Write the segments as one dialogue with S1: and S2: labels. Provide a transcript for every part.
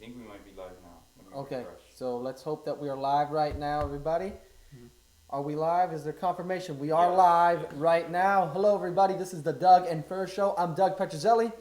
S1: think we might be live now. Let me
S2: Okay,
S1: refresh.
S2: so let's hope that we are live right now, everybody.
S3: Mhm.
S2: Are we live? Is there confirmation? We are
S1: Yes,
S2: live
S1: yes.
S2: right now. Hello, everybody. This is the Doug and Fur Show. I'm Doug Petrozelli.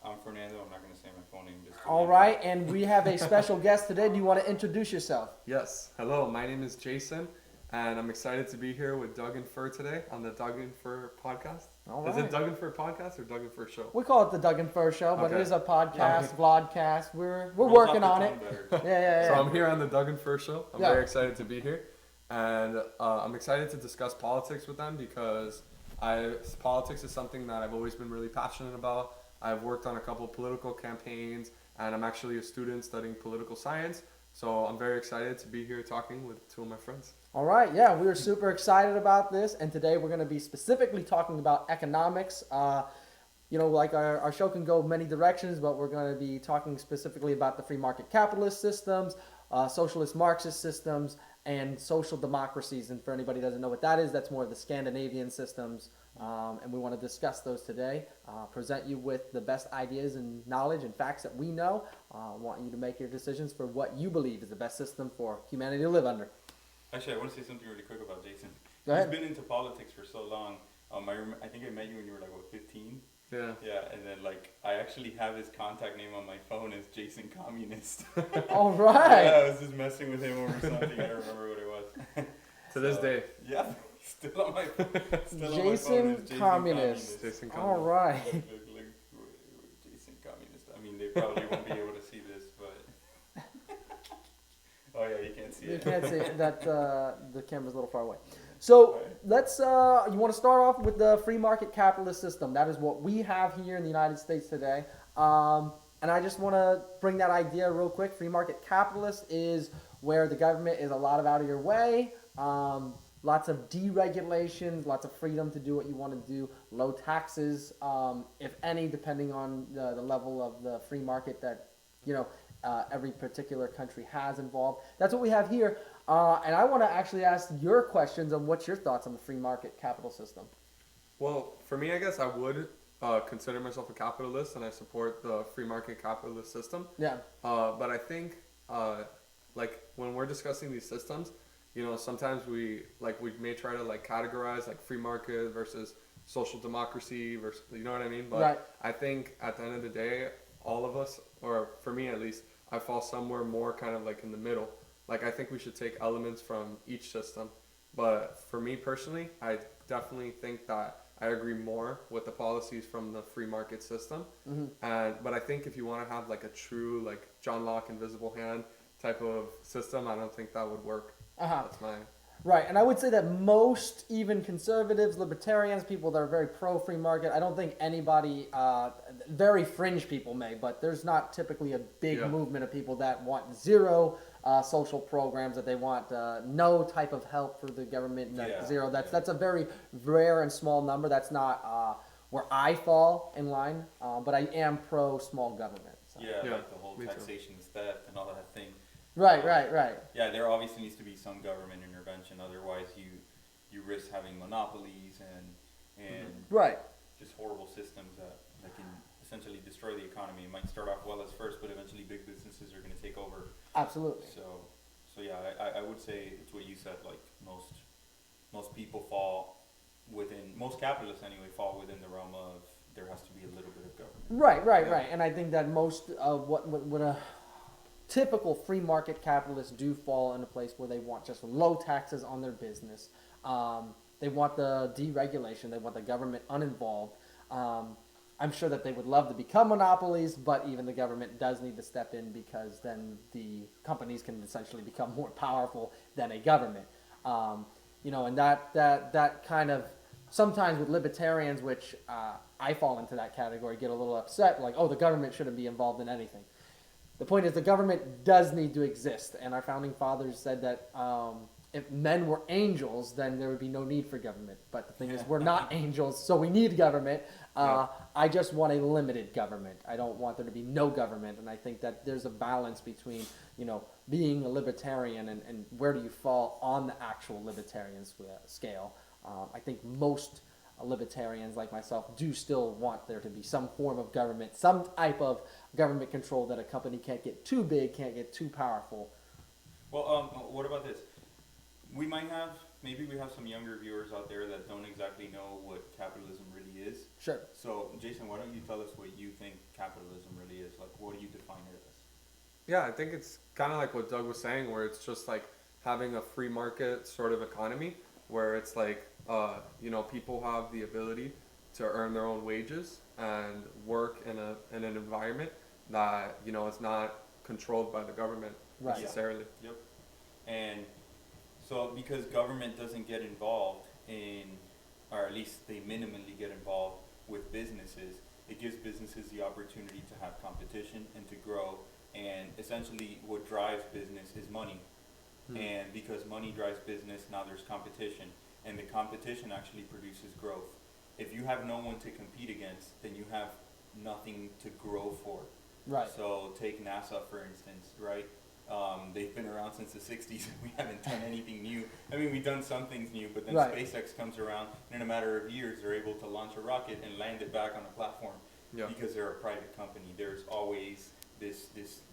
S1: I'm Fernando. I'm not going to say my full name. Just
S2: All right, and we have a special guest today. Do you want to introduce yourself?
S3: Yes. Hello, my name is Jason, and I'm excited to be here with Doug and Fur today on the Doug and Fur podcast.
S2: All
S3: Is
S2: right.
S3: it Doug and Fur podcast or Doug and Fur show?
S2: We call it the Doug and Fur Show, but it
S3: Okay.
S2: is a podcast,
S3: Yeah.
S2: vlogcast. We're
S1: Rolls
S2: working
S1: off
S2: on
S1: the
S2: it.
S1: tongue better.
S2: Yeah.
S3: So I'm here on the Doug and Fur show. I'm
S2: Yeah.
S3: very excited to be here, and I'm excited to discuss politics with them because politics is something that I've always been really passionate about. I've worked on a couple political campaigns, and I'm actually a student studying political science. So I'm very excited to be here talking with two of my friends.
S2: All right, yeah, we are super excited about this, and today we're going to be specifically talking about economics. Like our show can go many directions, but we're going to be talking specifically about the free market capitalist systems, socialist Marxist systems, and social democracies. And for anybody who doesn't know what that is, that's more of the Scandinavian systems. And we want to discuss those today, present you with the best ideas and knowledge and facts that we know. Want you to make your decisions for what you believe is the best system for humanity to live under.
S1: Actually, I want to say something really quick about Jason.
S2: Go ahead.
S1: He's been into politics for so long. I think I met you when you were like, 15?
S3: Yeah.
S1: Yeah, and then I actually have his contact name on my phone as Jason Communist.
S2: All right.
S1: Yeah, I was just messing with him over something. I don't remember what it was.
S3: To this day.
S1: Yeah, still on my phone
S2: Jason
S1: is Jason
S2: Communist.
S3: Jason
S2: All
S3: Communist.
S2: right.
S1: Look, Jason Communist. I mean, they probably won't be able to see this, but oh yeah, you can't see
S2: You
S1: it.
S2: can't see it. That the camera's a little far away. So let's. You want to start off with the free market capitalist system? That is what we have here in the United States today. And I just want to bring that idea real quick. Free market capitalist is where the government is a lot of out of your way. Lots of deregulations, lots of freedom to do what you want to do. Low taxes, if any, depending on the level of the free market that every particular country has involved. That's what we have here. And I want to actually ask your questions on what's your thoughts on the free market capital system.
S3: Well, for me, I guess I would consider myself a capitalist, and I support the free market capitalist system.
S2: Yeah.
S3: But I think, when we're discussing these systems, sometimes we may try to categorize free market versus social democracy versus, you know what I mean? But
S2: Right.
S3: I think at the end of the day, all of us, or for me at least, I fall somewhere more kind of in the middle. I think we should take elements from each system. But for me personally, I definitely think that I agree more with the policies from the free market system.
S2: Mm-hmm.
S3: But I think if you want to have a true John Locke invisible hand type of system, I don't think that would work.
S2: Uh-huh.
S3: That's my
S2: Right, and I would say that most, even conservatives, libertarians, people that are very pro-free market, I don't think anybody, very fringe people may, but there's not typically a big movement of people that want zero social programs, that they want no type of help for the government, zero. That's a very rare and small number. That's not where I fall in line, but I am pro-small government. So.
S1: Yeah,
S3: Yeah,
S1: the whole
S3: me too.
S1: taxation is theft and all that thing.
S2: Right.
S1: Yeah, there obviously needs to be some government intervention. Otherwise, you risk having monopolies and
S2: Right.
S1: just horrible systems that can essentially destroy the economy. It might start off well as first, but eventually big businesses are going to take over.
S2: Absolutely.
S1: So yeah, I would say it's what you said. Most people fall within, most capitalists anyway, fall within the realm of there has to be a little bit of government.
S2: Right. And I think that most of what a typical free market capitalists do fall in a place where they want just low taxes on their business. They want the deregulation. They want the government uninvolved. I'm sure that they would love to become monopolies, but even the government does need to step in because then the companies can essentially become more powerful than a government. And that kind of, sometimes with libertarians, which I fall into that category, get a little upset, the government shouldn't be involved in anything. The point is the government does need to exist, and our founding fathers said that if men were angels, then there would be no need for government. But the thing is, we're not angels, so we need government. I just want a limited government. I don't want there to be no government, and I think that there's a balance between, being a libertarian and where do you fall on the actual libertarian scale. I think most libertarians like myself do still want there to be some form of government, some type of government control that a company can't get too big, can't get too powerful.
S1: Well, what about this? We might have, maybe we have some younger viewers out there that don't exactly know what capitalism really is.
S2: Sure.
S1: So, Jason, why don't you tell us what you think capitalism really is? Like, what do you define it as?
S3: Yeah, I think it's kind of like what Doug was saying, where it's just like having a free market sort of economy, where it's like, people have the ability to earn their own wages and work in an environment that, is not controlled by the government
S2: Right.
S3: necessarily.
S1: Yep. And so, because government doesn't get involved in, or at least they minimally get involved with businesses, it gives businesses the opportunity to have competition and to grow. And essentially, what drives business is money. And because money drives business, now there's competition. And the competition actually produces growth. If you have no one to compete against, then you have nothing to grow for.
S2: Right.
S1: So take NASA, for instance, right? They've been around since the 60s and we haven't done anything new. I mean, we've done some things new, but then
S2: Right.
S1: SpaceX comes around and in a matter of years they're able to launch a rocket and land it back on a platform.
S3: Yeah.
S1: Because they're a private company. There's always this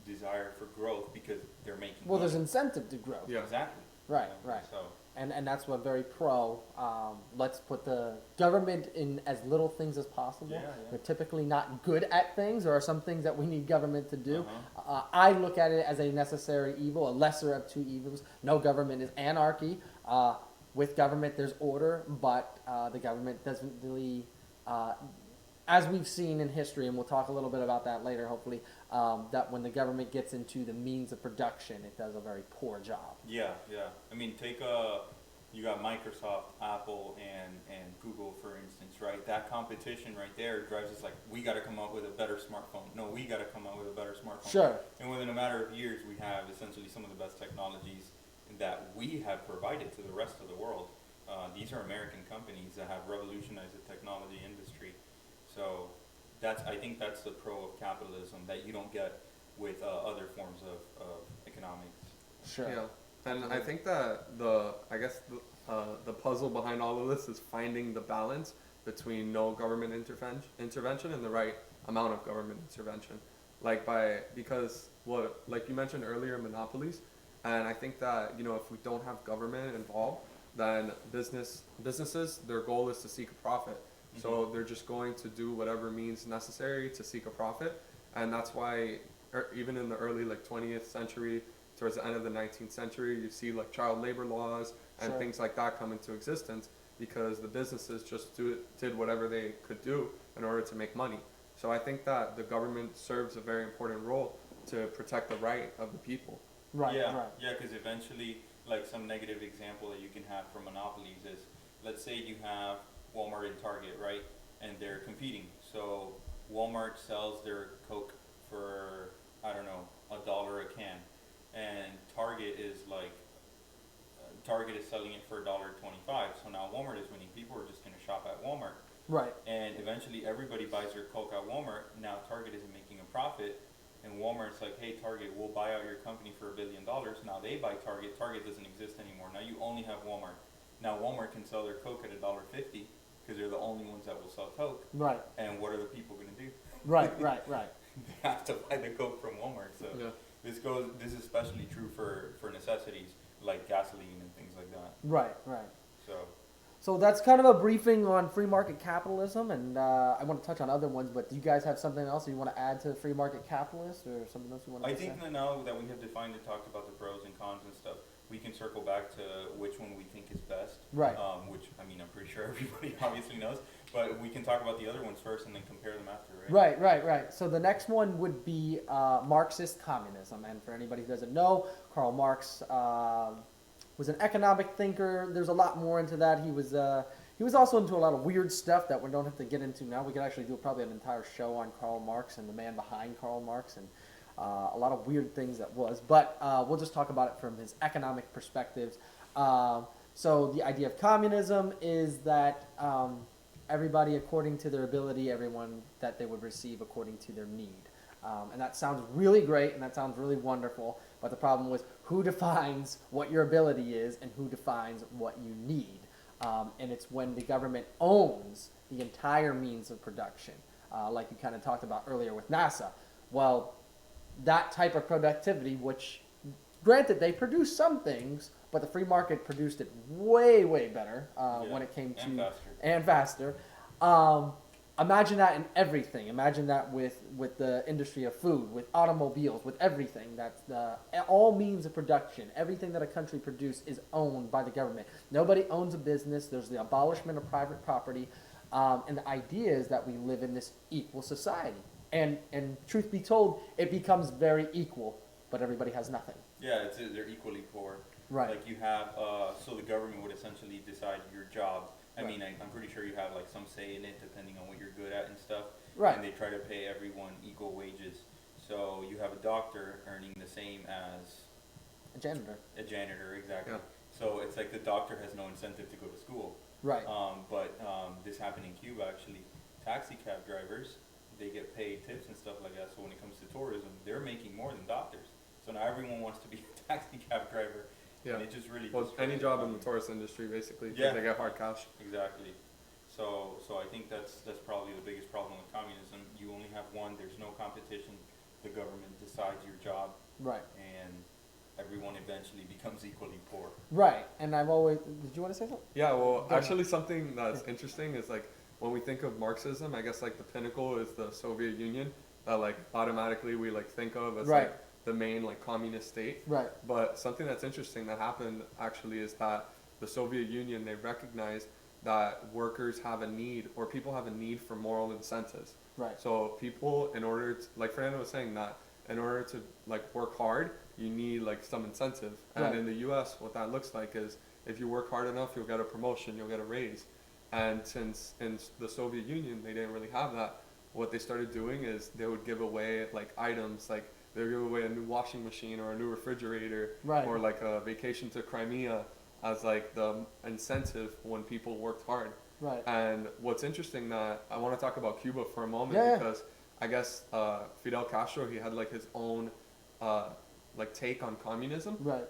S1: desire for growth because they're making
S2: Well, there's
S1: money.
S2: incentive to grow.
S3: Yeah.
S1: Exactly.
S2: Right,
S1: You know,
S2: right.
S1: So,
S2: And that's what very pro. Let's put the government in as little things as possible.
S1: Yeah, yeah.
S2: They're typically not good at things. There are some things that we need government to do.
S1: Uh-huh.
S2: I look at it as a necessary evil, a lesser of two evils. No government is anarchy. With government, there's order, but the government doesn't really, as we've seen in history, and we'll talk a little bit about that later, hopefully, that when the government gets into the means of production, it does a very poor job.
S1: yeah, yeah. I mean, you got Microsoft, Apple, and Google, for instance, right? That competition right there drives us like, we got to come up with a better smartphone. No, we got to come up with a better smartphone.
S2: Sure.
S1: And within a matter of years, we have essentially some of the best technologies that we have provided to the rest of the world. These are American companies that have revolutionized the technology industry. So I think that's the pro of capitalism that you don't get with other forms of economics.
S2: Sure.
S3: Yeah, and I think that the puzzle behind all of this is finding the balance between no government intervention and the right amount of government intervention. Because like you mentioned earlier, monopolies, and I think that if we don't have government involved, then businesses, their goal is to seek a profit. So they're just going to do whatever means necessary to seek a profit, and that's why even in the early 20th century, towards the end of the 19th century, you see child labor laws and
S2: Sure.
S3: things like that come into existence because the businesses just did whatever they could do in order to make money. So I think that the government serves a very important role to protect the right of the people.
S2: Right,
S1: Yeah,
S2: right.
S1: yeah, because eventually, some negative example that you can have from monopolies is, let's say you have Walmart and Target, right? And they're competing. So Walmart sells their Coke for, I don't know, $1 a can. And Target is selling it for $1.25. So now Walmart is winning. People are just going to shop at Walmart.
S2: Right.
S1: And eventually everybody buys their Coke at Walmart. Now Target isn't making a profit. And Walmart's like, hey, Target, we'll buy out your company for $1 billion. Now they buy Target. Target doesn't exist anymore. Now you only have Walmart. Now Walmart can sell their Coke at $1.50 because they're the only ones that will sell Coke.
S2: Right.
S1: And what are the people going to do?
S2: Right. Right.
S1: They have to buy the Coke from Walmart. So
S3: Yeah.
S1: this is especially true for necessities like gasoline and things like that.
S2: Right.
S1: So
S2: So that's kind of a briefing on free market capitalism, and I want to touch on other ones. But do you guys have something else you want to add to free market capitalist, or something else you want to
S1: I
S2: say?
S1: think that now that we have defined and talked about the pros and cons and stuff, we can circle back to which one we think is best.
S2: Right.
S1: Which, I mean, I'm pretty sure everybody obviously knows, but we can talk about the other ones first and then compare them after, right?
S2: Right. So the next one would be Marxist communism. And for anybody who doesn't know, Karl Marx was an economic thinker. There's a lot more into that. He was also into a lot of weird stuff that we don't have to get into now. We could actually do probably an entire show on Karl Marx and the man behind Karl Marx and a lot of weird things that was. But we'll just talk about it from his economic perspectives. So the idea of communism is that everybody according to their ability, everyone that they would receive according to their need. And that sounds really great and that sounds really wonderful, but the problem was who defines what your ability is and who defines what you need. And it's when the government owns the entire means of production, like you kind of talked about earlier with NASA. Well, that type of productivity, which granted they produced some things, but the free market produced it way, way better when it came to
S1: and faster.
S2: Imagine that in everything. Imagine that with the industry of food, with automobiles, with everything. That's all means of production. Everything that a country produces is owned by the government. Nobody owns a business. There's the abolishment of private property, and the idea is that we live in this equal society. And truth be told, it becomes very equal, but everybody has nothing.
S1: Yeah, they're equally poor.
S2: Right.
S1: Like you have, so the government would essentially decide your job. I
S2: Right.
S1: mean, I'm pretty sure you have like some say in it depending on what you're good at and stuff.
S2: Right.
S1: And they try to pay everyone equal wages. So you have a doctor earning the same as
S2: A janitor.
S1: a janitor, exactly.
S3: Yeah.
S1: So it's like the doctor has no incentive to go to school.
S2: Right.
S1: But this happened in Cuba actually. Taxi cab drivers, they get paid tips and stuff like that. So when it comes to tourism, they're making more than doctors. So now everyone wants to be a taxi cab driver.
S3: Yeah.
S1: And it just really
S3: Well,
S1: destroys
S3: any
S1: the
S3: job in
S1: economy.
S3: the tourist industry, basically, because
S1: Yeah.
S3: they get hard cash.
S1: Exactly. So I think that's probably the biggest problem with communism. You only have one. There's no competition. The government decides your job,
S2: Right.
S1: and everyone eventually becomes equally poor.
S2: Right. And I've always. Did you want to say something?
S3: Yeah, well,
S2: Go
S3: actually, something that's interesting is like when we think of Marxism, I guess like the pinnacle is the Soviet Union that like automatically we like think of as
S2: Right.
S3: like the main like communist state.
S2: Right.
S3: But something that's interesting that happened actually is that the Soviet Union, they recognized that workers have a need, or people have a need for moral incentives.
S2: Right.
S3: So people, in order to, like Fernando was saying, that in order to like work hard, you need like some incentive. And
S2: Right.
S3: in the U.S., what that looks like is if you work hard enough, you'll get a promotion, you'll get a raise. And since in the Soviet Union, they didn't really have that, what they started doing is they would give away like items, like they would give away a new washing machine or a new refrigerator,
S2: Right.
S3: or like a vacation to Crimea as like the incentive when people worked hard.
S2: Right.
S3: And what's interesting that I want to talk about Cuba for a moment,
S2: Yeah, yeah.
S3: because I guess Fidel Castro, he had like his own like take on communism,
S2: Right.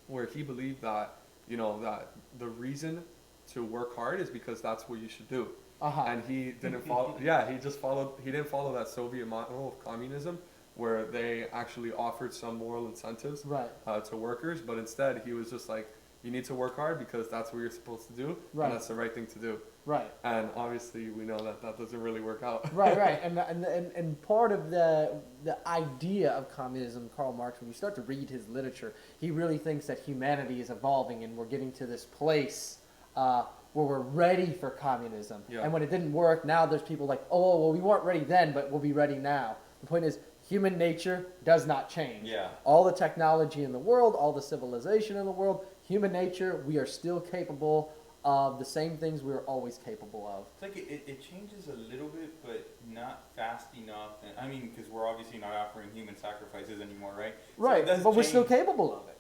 S3: where he believed that, you know, that the reason to work hard is because that's what you should do.
S2: Uh-huh.
S3: And he didn't follow, yeah, he didn't follow that Soviet model of communism where they actually offered some moral incentives
S2: Right.
S3: to workers, but instead he was just like, you need to work hard because that's what you're supposed to do,
S2: Right.
S3: and that's the right thing to do.
S2: Right.
S3: And obviously we know that that doesn't really work out.
S2: Right, right, and part of the idea of communism, Karl Marx, when you start to read his literature, he really thinks that humanity is evolving and we're getting to this place where we're ready for communism.
S3: Yeah.
S2: And when it didn't work, now there's people like, oh, well, we weren't ready then, but we'll be ready now. The point is, human nature does not change.
S1: Yeah.
S2: All the technology in the world, all the civilization in the world, human nature, we are still capable of the same things we were always capable of.
S1: It's like it changes a little bit, but not fast enough. And I mean, because we're obviously not offering human sacrifices anymore, right? So
S2: Right,
S1: it does
S2: but we're still
S1: change.
S2: capable of it.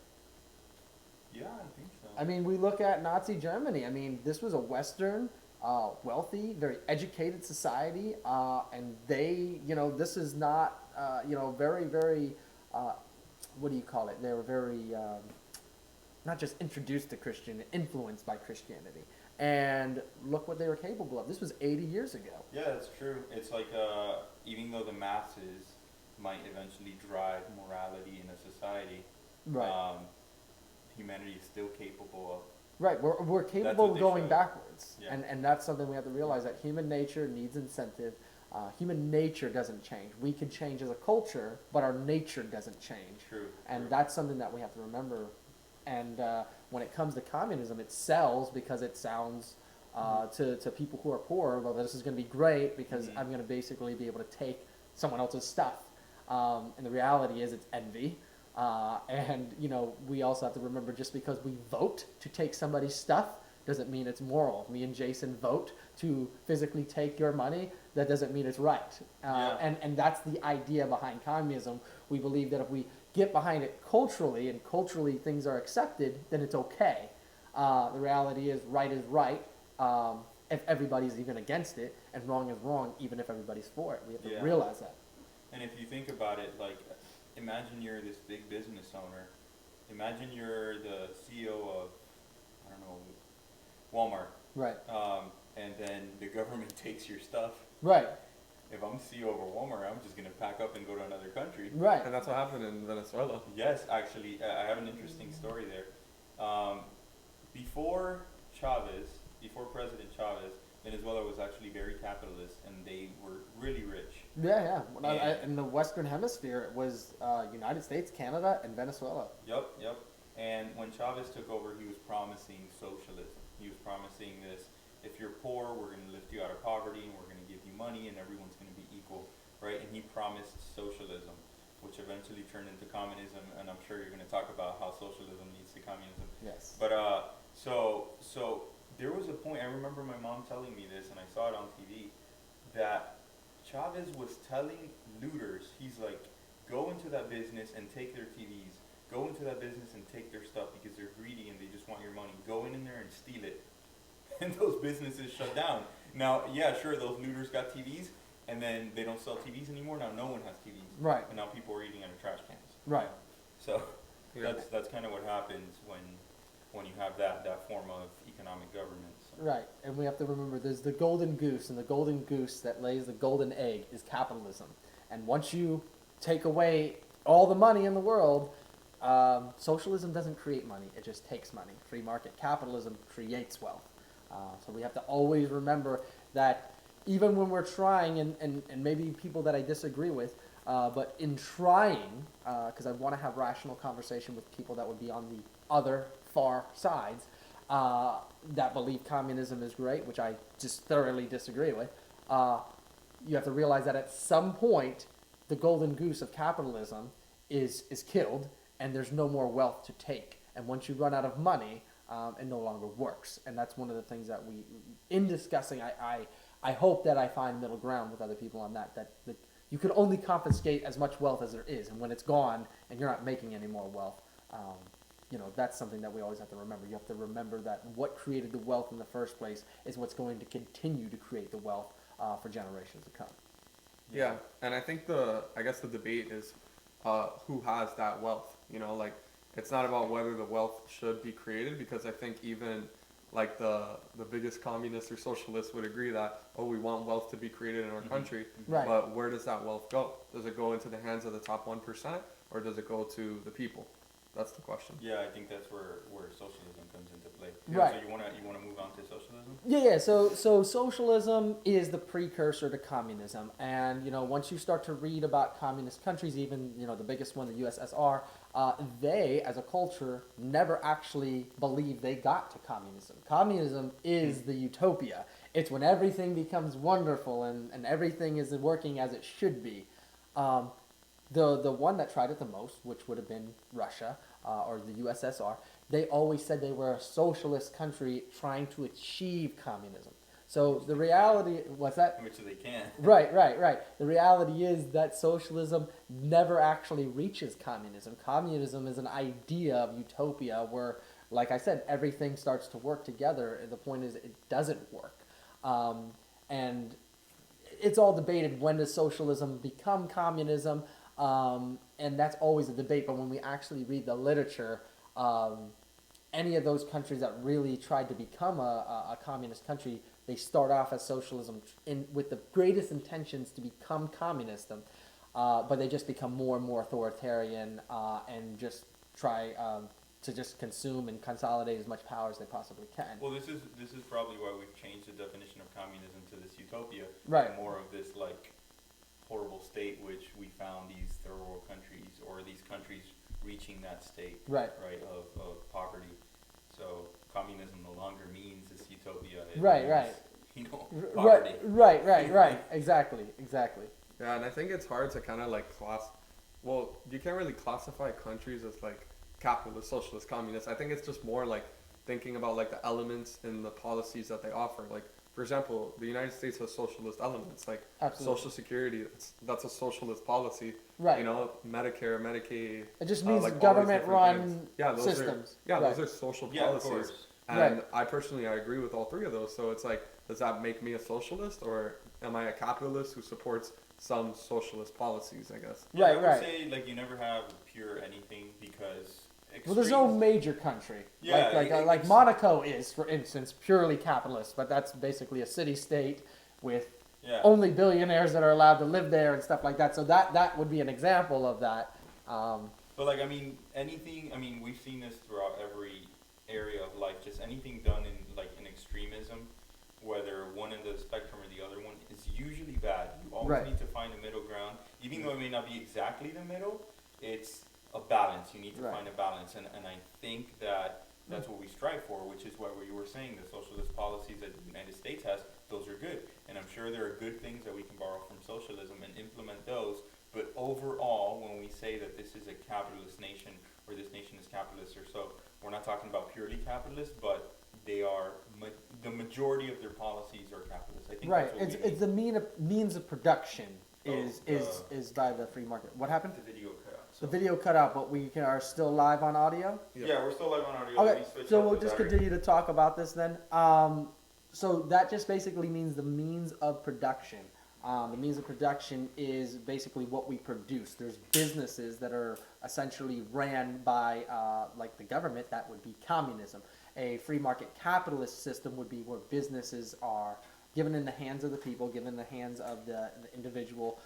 S1: Yeah, I think so.
S2: I mean, we look at Nazi Germany. I mean, this was a Western, wealthy, very educated society, and they, you know, this is not, you know, very, very, what do you call it? They were very, not just introduced to Christian, influenced by Christianity. And look what they were capable of. This was 80 years ago.
S1: Yeah, that's true. It's like even though the masses might eventually drive morality in a society,
S2: Right.
S1: humanity is still capable of.
S2: Right, we're capable
S1: what
S2: of
S1: they
S2: going
S1: showed.
S2: backwards,
S1: Yeah.
S2: and that's something we have to realize, that human nature needs incentive. Human nature doesn't change. We could change as a culture, but our nature doesn't change,
S1: True.
S2: and
S1: true.
S2: that's something that we have to remember. And when it comes to communism, it sells because it sounds to people who are poor, well, this is going to be great because
S1: Mhm.
S2: I'm going to basically be able to take someone else's stuff. And the reality is, it's envy. And, you know, we also have to remember, just because we vote to take somebody's stuff doesn't mean it's moral. Me and Jason vote to physically take your money. That doesn't mean it's right.
S1: Yeah.
S2: And that's the idea behind communism. We believe that if we get behind it culturally, and culturally things are accepted, then it's okay. The reality is right, if everybody's even against it, and wrong is wrong, even if everybody's for it. We have to
S1: Yeah.
S2: realize that.
S1: And if you think about it, like, imagine you're this big business owner. Imagine you're the CEO of, I don't know, Walmart.
S2: Right.
S1: And then the government takes your stuff.
S2: Right.
S1: If I'm CEO of a Walmart, I'm just gonna pack up and go to another country.
S2: Right.
S3: And that's what happened in Venezuela.
S1: Yes, actually, I have an interesting story there. Before Chavez, before President Chavez, Venezuela was actually very capitalist, and they were really rich.
S2: Yeah, yeah. When
S1: Yeah.
S2: in the Western Hemisphere, it was United States, Canada, and Venezuela.
S1: Yep, yep. And when Chavez took over, he was promising socialism. He was promising this: if you're poor, we're going to lift you out of poverty, and we're going to give you money, and everyone's going to be equal, right? And he promised socialism, which eventually turned into communism. And I'm sure you're going to talk about how socialism leads to communism.
S2: Yes.
S1: But so there was a point. I remember my mom telling me this, and I saw it on TV, that Chavez was telling looters, he's like, go into that business and take their TVs. Go into that business and take their stuff because they're greedy and they just want your money. Go in there and steal it. And those businesses shut down. Now, yeah, sure, those looters got TVs, and then they don't sell TVs anymore. Now no one has TVs.
S2: Right.
S1: And now people are eating out of trash cans.
S2: Right.
S1: So
S3: Yeah.
S1: that's kind of what happens when you have that form of economic governance.
S2: Right. And we have to remember there's the golden goose, and the golden goose that lays the golden egg is capitalism. And once you take away all the money in the world, socialism doesn't create money, it just takes money. Free market capitalism creates wealth. So we have to always remember that even when we're trying, and maybe people that I disagree with, but in trying, because I want to have rational conversation with people that would be on the other far sides, that believe communism is great, which I just thoroughly disagree with, you have to realize that at some point, the golden goose of capitalism is killed, and there's no more wealth to take. And once you run out of money, it no longer works. And that's one of the things that we, in discussing, I hope that I find middle ground with other people on that you can only confiscate as much wealth as there is. And when it's gone and you're not making any more wealth, that's something that we always have to remember. You have to remember that what created the wealth in the first place is what's going to continue to create the wealth for generations to come.
S3: Yeah, and I think I guess the debate is who has that wealth. It's not about whether the wealth should be created, because I think even like the biggest communists or socialists would agree that, we want wealth to be created in our country.
S2: Right.
S3: But where does that wealth go? Does it go into the hands of the top 1%, or does it go to the people? That's the question.
S1: Yeah, I think that's where socialism comes into play.
S2: Right.
S1: So you wanna move on to socialism?
S2: Yeah. So socialism is the precursor to communism, and once you start to read about communist countries, even the biggest one, the USSR, they as a culture never actually believed they got to communism. Communism is the utopia. It's when everything becomes wonderful and everything is working as it should be. The one that tried it the most, which would have been Russia or the USSR, they always said they were a socialist country trying to achieve communism. So the reality was that...
S1: Which they can.
S2: Right. The reality is that socialism never actually reaches communism. Communism is an idea of utopia where, like I said, everything starts to work together. The point is it doesn't work. And it's all debated, when does socialism become communism? And that's always a debate, but when we actually read the literature, any of those countries that really tried to become a communist country, they start off as socialism with the greatest intentions to become communism, but they just become more and more authoritarian and just try to just consume and consolidate as much power as they possibly can.
S1: Well, this is probably why we've changed the definition of communism to this utopia.
S2: Right.
S1: More of this horrible state which we found these third world countries, or these countries reaching that state,
S2: Right.
S1: of poverty. So communism no longer means this utopia. It
S2: Right.
S1: means, poverty.
S2: Right. Exactly.
S3: Yeah, and I think it's hard to kind of you can't really classify countries as capitalist, socialist, communist. I think it's just more thinking about the elements in the policies that they offer. For example, the United States has socialist elements,
S2: Absolutely.
S3: Social Security. That's a socialist policy.
S2: Right.
S3: Medicare, Medicaid.
S2: It just means
S3: all these
S2: government-run
S3: different things.
S2: systems.
S3: Those are social
S1: Yeah, of
S3: policies.
S1: course.
S3: And
S2: Right.
S3: I personally, I agree with all three of those. So it's does that make me a socialist, or am I a capitalist who supports some socialist policies, I guess?
S1: Yeah, I
S2: Right.
S1: would say you never have pure anything, because
S2: Well, there's no
S1: extremes.
S2: major country.
S1: Yeah,
S2: Like Monaco is, for instance, purely capitalist, but that's basically a city-state with
S1: Yeah.
S2: only billionaires that are allowed to live there and stuff like that. So that would be an example of that.
S1: But like, I mean, anything. I mean, we've seen this throughout every area of life. Just anything done in extremism, whether one end of the spectrum or the other one, is usually bad. You always
S2: Right.
S1: need to find a middle ground, even though it may not be exactly the middle. It's a balance. You need to
S2: Right.
S1: find a balance, and I think that's what we strive for, which is what you were saying. The socialist policies that the United States has, those are good, and I'm sure there are good things that we can borrow from socialism and implement those. But overall, when we say that this is a capitalist nation, or this nation is capitalist, or so, we're not talking about purely capitalist, but they are the majority of their policies are capitalist. I think
S2: Right.
S1: that's what
S2: It's
S1: we
S2: it's the means of production is
S1: Oh,
S2: is by the free market. What happened?
S1: the video cut out.
S2: The video cut out, but we are still live on audio.
S1: Yeah, we're still live on audio. Let
S2: Okay,
S1: me switch
S2: so
S1: off
S2: we'll
S1: the
S2: just
S1: battery.
S2: continue to talk about this then. So that just basically means the means of production. The means of production is basically what we produce. There's businesses that are essentially ran by like the government. That would be communism. A free market capitalist system would be where businesses are given in the hands of the people, given in the hands of the individual,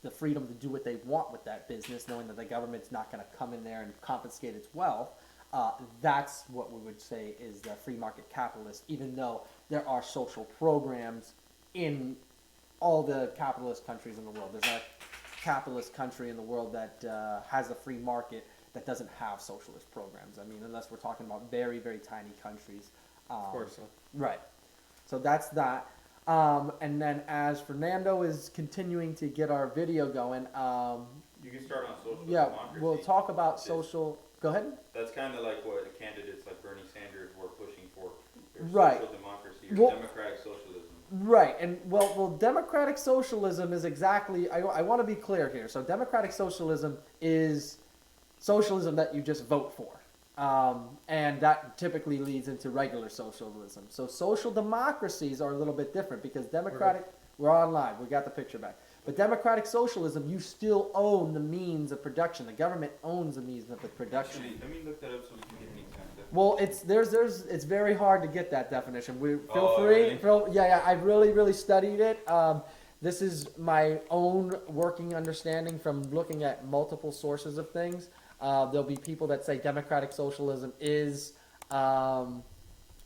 S2: the freedom to do what they want with that business, knowing that the government's not going to come in there and confiscate its wealth. That's what we would say is the free market capitalist, even though there are social programs in all the capitalist countries in the world. There's not a capitalist country in the world that has a free market that doesn't have socialist programs. I mean, unless we're talking about very, very tiny countries.
S3: Of course.
S2: Right. So that's that. And then as Fernando is continuing to get our video going,
S1: You can start on social
S2: yeah,
S1: democracy.
S2: we'll talk about
S1: It's-
S2: social. Go ahead.
S1: That's kind of like what the candidates like Bernie Sanders were pushing for. Their
S2: Right.
S1: Social democracy or
S2: Well-
S1: democratic socialism.
S2: Right, and well, democratic socialism is exactly. I want to be clear here. So, democratic socialism is socialism that you just vote for, and that typically leads into regular socialism. So, social democracies are a little bit different because democratic. We're online. We got the picture back. But democratic socialism, you still own the means of production. The government owns the means of the production.
S1: Actually, let me look that up so we can get an example.
S2: Well, it's very hard to get that definition. Feel
S1: Oh,
S2: free.
S1: really?
S2: Yeah, I've really studied it. This is my own working understanding from looking at multiple sources of things. There'll be people that say democratic socialism is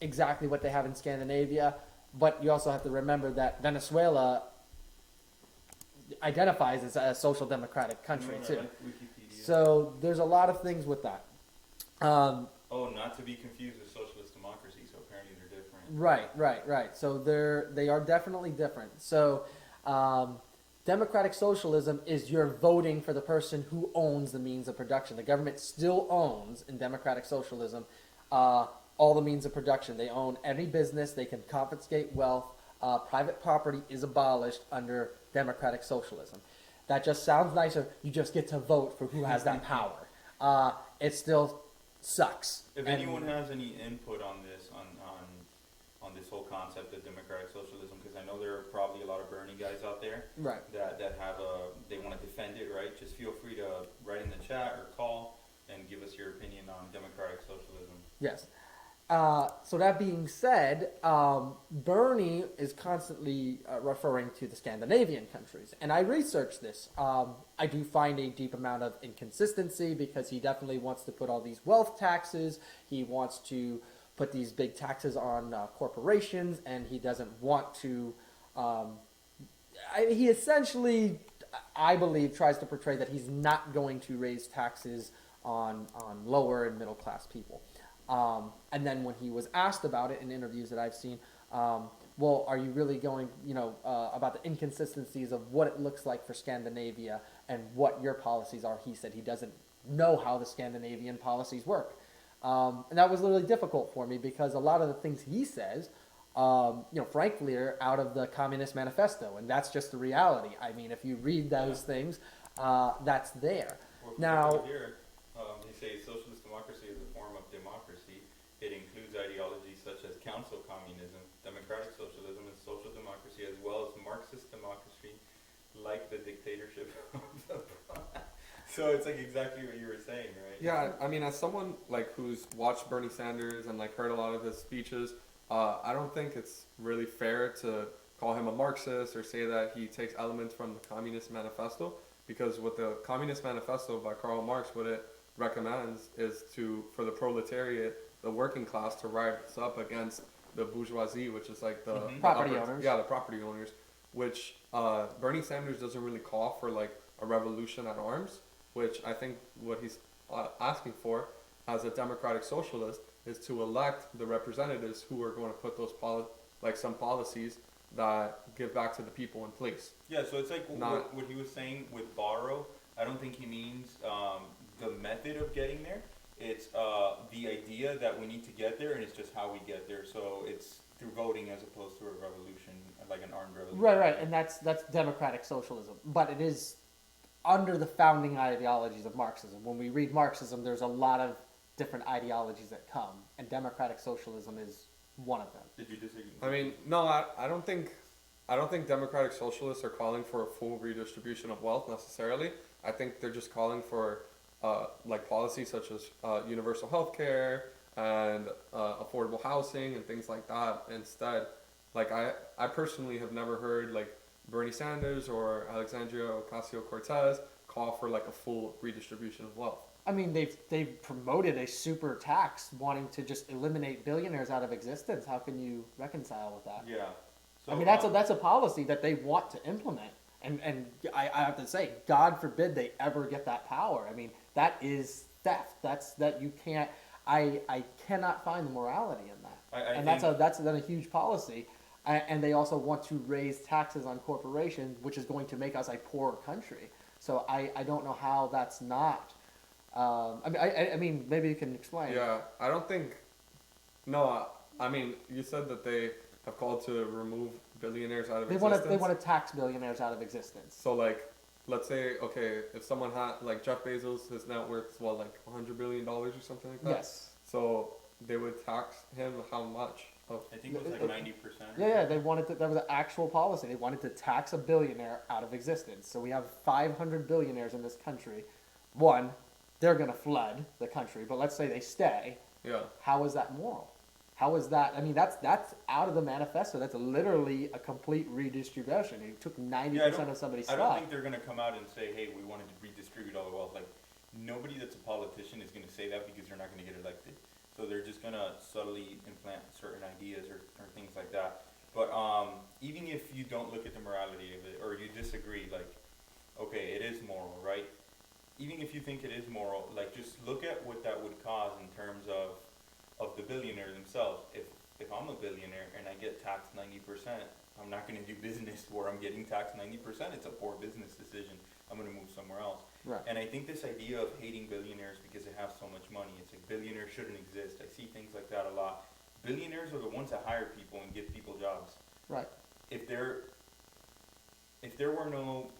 S2: exactly what they have in Scandinavia, but you also have to remember that Venezuela identifies as a social democratic country
S1: No,
S2: too.
S1: Wikipedia.
S2: So there's a lot of things with that.
S1: Oh, not to be confused with socialist democracy. So apparently they're different.
S2: Right. So they are definitely different. So democratic socialism is you're voting for the person who owns the means of production. The government still owns in democratic socialism all the means of production. They own any business. They can confiscate wealth. Private property is abolished under democratic socialism. That just sounds nicer. You just get to vote for who has that power. It still sucks.
S1: If
S2: And-
S1: anyone has any input on this, on this whole concept of democratic socialism, because I know there are probably a lot of Bernie guys out there
S2: Right.
S1: that have they want to defend it, right? Just feel free to write in the chat or call and give us your opinion on democratic socialism.
S2: Yes. So that being said, Bernie is constantly referring to the Scandinavian countries, and I researched this. I do find a deep amount of inconsistency because he definitely wants to put all these wealth taxes. He wants to put these big taxes on corporations, and he doesn't want to. He essentially, I believe, tries to portray that he's not going to raise taxes on lower and middle class people. And then when he was asked about it in interviews that I've seen, well, are you really going, about the inconsistencies of what it looks like for Scandinavia and what your policies are? He said he doesn't know how the Scandinavian policies work. And that was really difficult for me because a lot of the things he says, frankly, are out of the Communist Manifesto. And that's just the reality. I mean, if you read those things, that's there.
S1: Well,
S2: Now,
S1: here, they say socialist democracy is a form of democracy. It includes ideologies such as council communism, democratic socialism, and social democracy, as well as Marxist democracy, like the dictatorship of the So it's like exactly what you were saying, right?
S3: Yeah, I mean, as someone like who's watched Bernie Sanders and like heard a lot of his speeches, I don't think it's really fair to call him a Marxist or say that he takes elements from the Communist Manifesto, because what the Communist Manifesto by Karl Marx, what it recommends is to for the proletariat, the working class, to rise up against the bourgeoisie, which is like the
S1: Mhm.
S2: Property owners.
S3: yeah, the property owners, which Bernie Sanders doesn't really call for like a revolution at arms, which I think what he's asking for as a democratic socialist is to elect the representatives who are going to put those like some policies that give back to the people in place.
S1: Yeah, so it's like
S3: Not-
S1: what he was saying with borrow. I don't think he means the method of getting there. It's the idea that we need to get there, and it's just how we get there. So it's through voting as opposed to a revolution, like an armed revolution.
S2: Right, and that's democratic socialism, but it is under the founding ideologies of Marxism. When we read Marxism, there's a lot of different ideologies that come, and democratic socialism is one of them.
S3: Did you disagree? I mean, no, I don't think democratic socialists are calling for a full redistribution of wealth necessarily. I think they're just calling for like policies such as universal health care and affordable housing and things like that instead. Like I personally have never heard like Bernie Sanders or Alexandria Ocasio-Cortez call for like a full redistribution of wealth.
S2: I mean, they've promoted a super tax, wanting to just eliminate billionaires out of existence. How can you reconcile with that?
S1: Yeah. So,
S2: I mean, that's a policy that they want to implement, and I have to say, God forbid they ever get that power. I mean, that is theft. That you can't. I cannot find the morality in that, and that's then a huge policy. And they also want to raise taxes on corporations, which is going to make us a poorer country. So I don't know how that's not. I mean, maybe you can explain.
S3: Yeah, I don't think. No, I mean, you said that they have called to remove billionaires out of existence.
S2: They want to tax billionaires out of existence.
S3: So like, let's say, okay, if someone had like Jeff Bezos, his net worth is what, like $100 billion or something like that.
S2: Yes.
S3: So they would tax him how much?
S1: I think it was like 90%.
S2: Yeah, they wanted to, that was an actual policy. They wanted to tax a billionaire out of existence. So we have 500 billionaires in this country. One, they're going to flood the country, but let's say they stay.
S3: Yeah.
S2: How is that moral? How is that? I mean, that's out of the manifesto. That's literally a complete redistribution. It took 90% of somebody's stuff.
S1: I don't think they're going to come out and say, hey, we wanted to redistribute all the wealth. Like, nobody that's a politician is going to say that because they're not going to get elected. So they're just going to subtly implant certain ideas or things like that. But even if you don't look at the morality of it, or you disagree, like, okay, it is moral, right? Even if you think it is moral, like, just look at what that would cause in terms of the billionaire themselves. If I'm a billionaire and I get taxed 90%, I'm not going to do business where I'm getting taxed 90%. It's a poor business decision. I'm going to move somewhere else.
S2: Right.
S1: And I think this idea of hating billionaires because they have so much money, it's like billionaires shouldn't exist. I see things like that a lot. Billionaires are the ones that hire people and give people jobs.
S2: Right.
S1: If there were no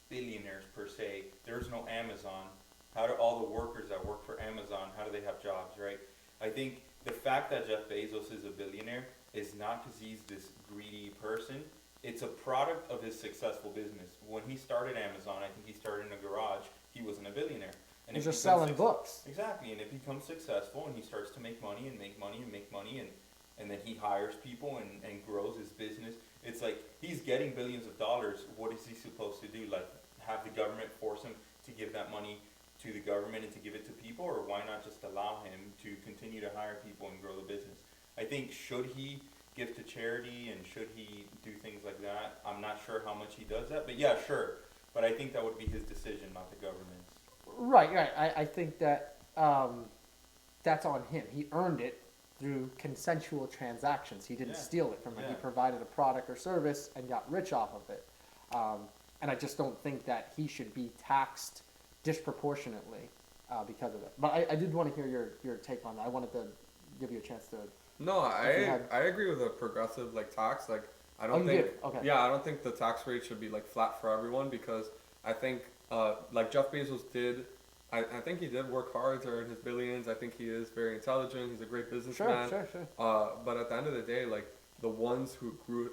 S1: billionaires per se, there's no Amazon. How do all the workers that work for Amazon, how do they have jobs, right? I think the fact that Jeff Bezos is a billionaire is not because he's this greedy person. It's a product of his successful business. When he started Amazon, I think he started in a garage. He wasn't a billionaire. And
S2: He's just selling books.
S1: Exactly, and it becomes successful, and he starts to make money and make money and make money, and then he hires people and grows his business. It's like he's getting billions of dollars. What is he supposed to do? Like, have the government force him to give that money to the government and to give it to people, or why not just allow him to continue to hire people and grow the business? I think should he give to charity and should he do things like that? I'm not sure how much he does that, but yeah, sure. But I think that would be his decision, not the government's.
S2: Right. I think that that's on him. He earned it through consensual transactions. He didn't steal it from him. He provided a product or service and got rich off of it. And I just don't think that he should be taxed disproportionately because of it. But I did want to hear your take on that. I wanted to give you a chance to.
S3: No, I agree with a progressive like tax. Like I don't think I don't think the tax rate should be like flat for everyone, because I think like Jeff Bezos did. I think he did work hard to earn his billions. I think he is very intelligent. He's a great businessman.
S2: Sure.
S3: But at the end of the day, like the ones who grew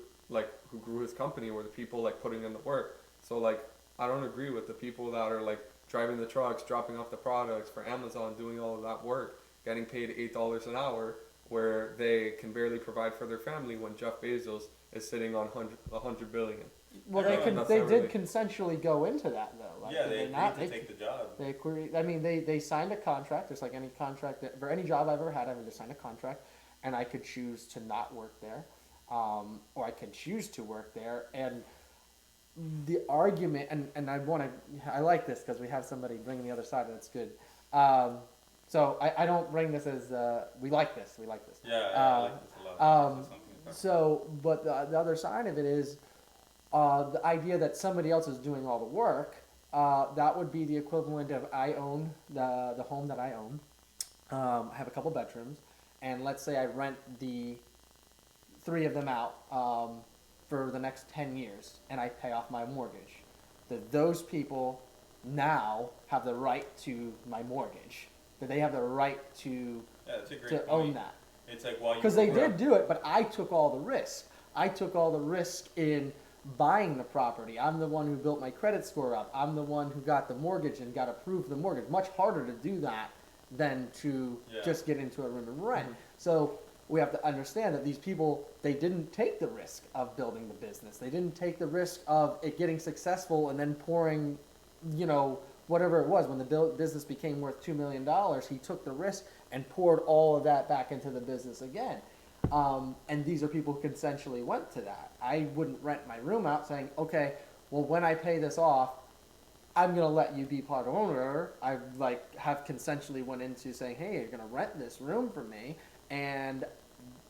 S3: his company were the people like putting in the work. So like I don't agree with the people that are like driving the trucks, dropping off the products for Amazon, doing all of that work, getting paid $8 an hour, where they can barely provide for their family when Jeff Bezos is sitting on 100 billion.
S2: Well,
S1: I
S2: they
S1: know,
S2: can.
S3: that's
S2: They
S3: not
S2: did
S3: really-
S2: consensually go into that though. Like,
S1: Yeah,
S2: did
S1: they agreed
S2: not?
S1: to take the job.
S2: They agreed. I mean, they signed a contract. Just like any contract that, for any job I've ever had, I've just signed a contract, and I could choose to not work there, or I could choose to work there. And the argument, and I like this because we have somebody bring the other side, and it's good. So I don't bring this as we like this. We like this.
S1: Yeah, I like this a lot. This is something to talk
S2: So, but the other side of it is the idea that somebody else is doing all the work. That would be the equivalent of I own the home that I own. I have a couple bedrooms, and let's say I rent the 3 of them out for the next 10 years, and I pay off my mortgage. That those people now have the right to my mortgage. That they have the right to
S1: Yeah, that's a great
S2: to
S1: point.
S2: own that.
S1: It's like while you
S2: Because they
S1: were-
S2: did do it, but I took all the risk. I took all the risk in buying the property. I'm the one who built my credit score up. I'm the one who got the mortgage and got approved for the mortgage. Much harder to do that than to
S1: Yeah.
S2: just get into a room and rent.
S3: Mhm.
S2: So we have to understand that these people, they didn't take the risk of building the business. They didn't take the risk of it getting successful and then pouring, whatever it was. When the business became worth $2 million, he took the risk and poured all of that back into the business again. And these are people who consensually went to that. I wouldn't rent my room out saying, okay, well, when I pay this off, I'm going to let you be part owner. I have consensually went into saying, hey, you're going to rent this room for me. And,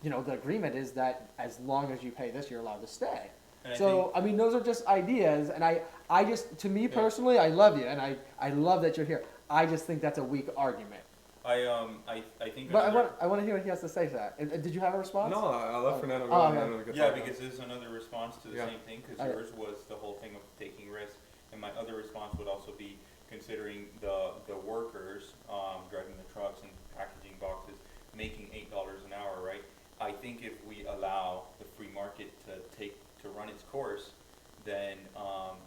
S2: the agreement is that as long as you pay this, you're allowed to stay.
S1: And I
S2: So,
S1: think-
S2: I mean, those are just ideas. And I just, to me
S1: Yeah.
S2: personally, I love you. And I love that you're here. I just think that's a weak argument.
S1: I think.
S2: But
S1: another-
S2: I want to hear what he has to say to that. Did you have a response?
S3: No, I love
S2: Oh.
S3: Fernando.
S2: Oh,
S3: Fernando
S2: okay.
S3: gets
S1: Yeah,
S3: on that.
S1: because this is another response to the
S3: Yeah.
S1: same thing. Because
S2: I-
S1: yours was the whole thing of taking risks, and my other response would also be considering the workers driving the trucks and packaging boxes, making $8 an hour, right? I think if we allow the free market to run its course, then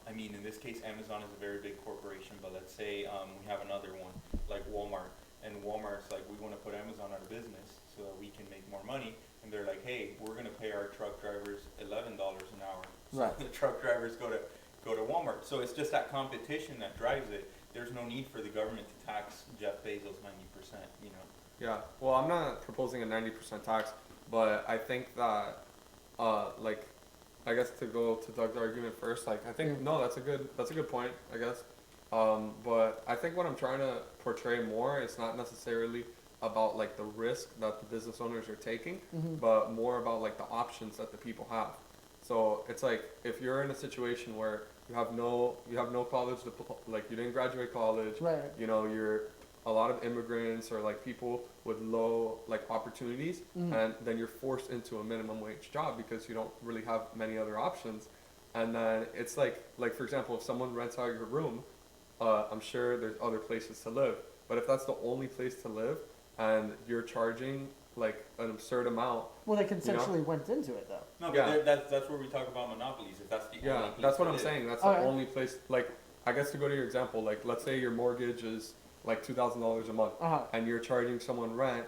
S1: in this case, Amazon is a very big corporation. But let's say we have another one like Walmart, and Walmart's like, we want to put Amazon out of business so that we can make more money. And they're like, hey, we're going to pay our truck drivers $11 an hour. So
S2: Right.
S1: the truck drivers go to Walmart. So it's just that competition that drives it. There's no need for the government to tax Jeff Bezos 90%.
S3: Yeah, well, I'm not proposing a 90% tax, but I think that, I guess to go to Doug's argument first, I think, no, that's a good point, I guess. But I think what I'm trying to portray more is not necessarily about, the risk that the business owners are taking,
S2: Mhm.
S3: but more about, the options that the people have. So it's like, if you're in a situation where you have no college, you didn't graduate college,
S2: Right.
S3: you're a lot of immigrants or people with low opportunities,
S2: Mhm.
S3: and then you're forced into a minimum wage job because you don't really have many other options. And then it's like for example, if someone rents out your room, I'm sure there's other places to live, but if that's the only place to live and you're charging an absurd amount.
S2: Well, they consensually went into it, though.
S1: No, but
S3: Yeah.
S1: that's where we talk about monopolies. If that's the only
S3: Yeah,
S1: place
S3: that's what
S1: to
S3: I'm
S1: live.
S3: saying. That's
S2: Okay.
S3: the only place. I guess to go to your example, let's say your mortgage is $2,000 a month,
S2: Uh-huh.
S3: and you're charging someone rent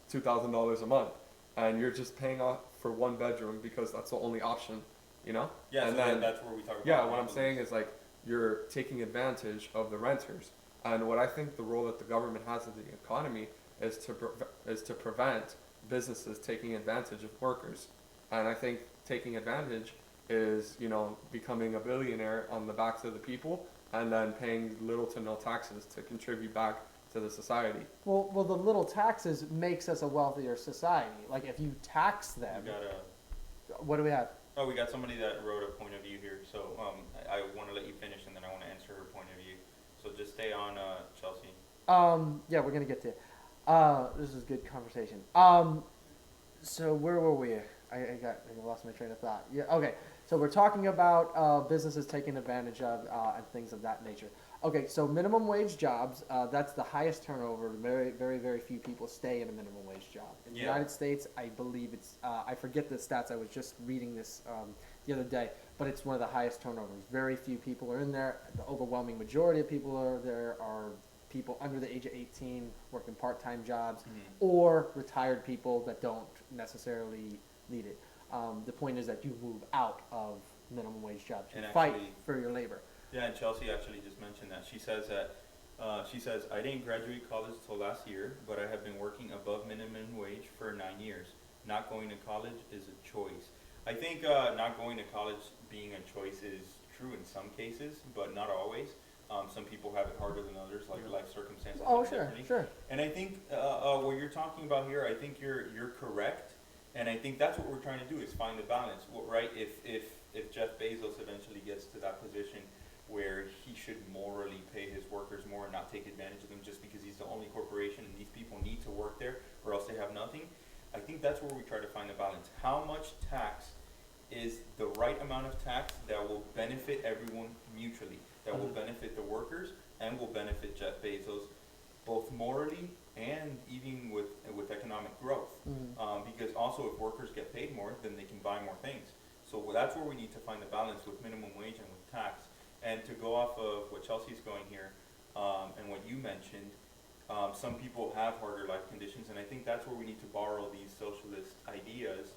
S3: $2,000 a month, and you're just paying off for one bedroom because that's the only option,
S1: Yeah,
S3: and
S1: so
S3: then
S1: that's where we talk about
S3: yeah, what I'm
S1: monopolies.
S3: saying is you're taking advantage of the renters, and what I think the role that the government has in the economy is to prevent businesses taking advantage of workers, and I think taking advantage is becoming a billionaire on the backs of the people, and then paying little to no taxes to contribute back to the society.
S2: Well, the little taxes makes us a wealthier society. Like, if you tax them,
S1: We got
S2: what do we have?
S1: we got somebody that wrote a point of view here. So I want to let you finish, and then I want to answer her point of view. So just stay on, Chelsea.
S2: Yeah, we're gonna get to. This is good conversation. So where were we? I lost my train of thought. Yeah, okay. So we're talking about businesses taking advantage of and things of that nature. Okay, so minimum wage jobs, that's the highest turnover. Very, very, very few people stay in a minimum wage job. In the
S1: Yeah.
S2: United States, I believe it's, I forget the stats, I was just reading this the other day, but it's one of the highest turnovers. Very few people are in there. The overwhelming majority of people are there are people under the age of 18 working part-time jobs or retired people that don't necessarily need it. The point is that you move out of minimum wage jobs. You
S1: And
S2: fight
S1: actually-
S2: for your labor.
S1: Yeah, and Chelsea actually just mentioned that. She says that, I didn't graduate college till last year, but I have been working above minimum wage for 9 years. Not going to college is a choice. I think not going to college being a choice is true in some cases, but not always. Some people have it harder than others, like life circumstances.
S2: Oh,
S1: hit
S2: sure,
S1: differently.
S2: sure.
S1: And I think what you're talking about here, I think you're correct, and I think that's what we're trying to do is find the balance, right? If Jeff Bezos eventually gets to that position where he should morally pay his workers more and not take advantage of them just because he's the only corporation and these people need to work there or else they have nothing, I think that's where we try to find the balance. How much tax is the right amount of tax that will benefit everyone mutually, that will benefit the workers and will benefit Jeff Bezos, both morally and even with economic growth. Because also if workers get paid more, then they can buy more things. So that's where we need to find the balance with minimum wage and with tax. And to go off of what Chelsea's going here, and what you mentioned, some people have harder life conditions, and I think that's where we need to borrow these socialist ideas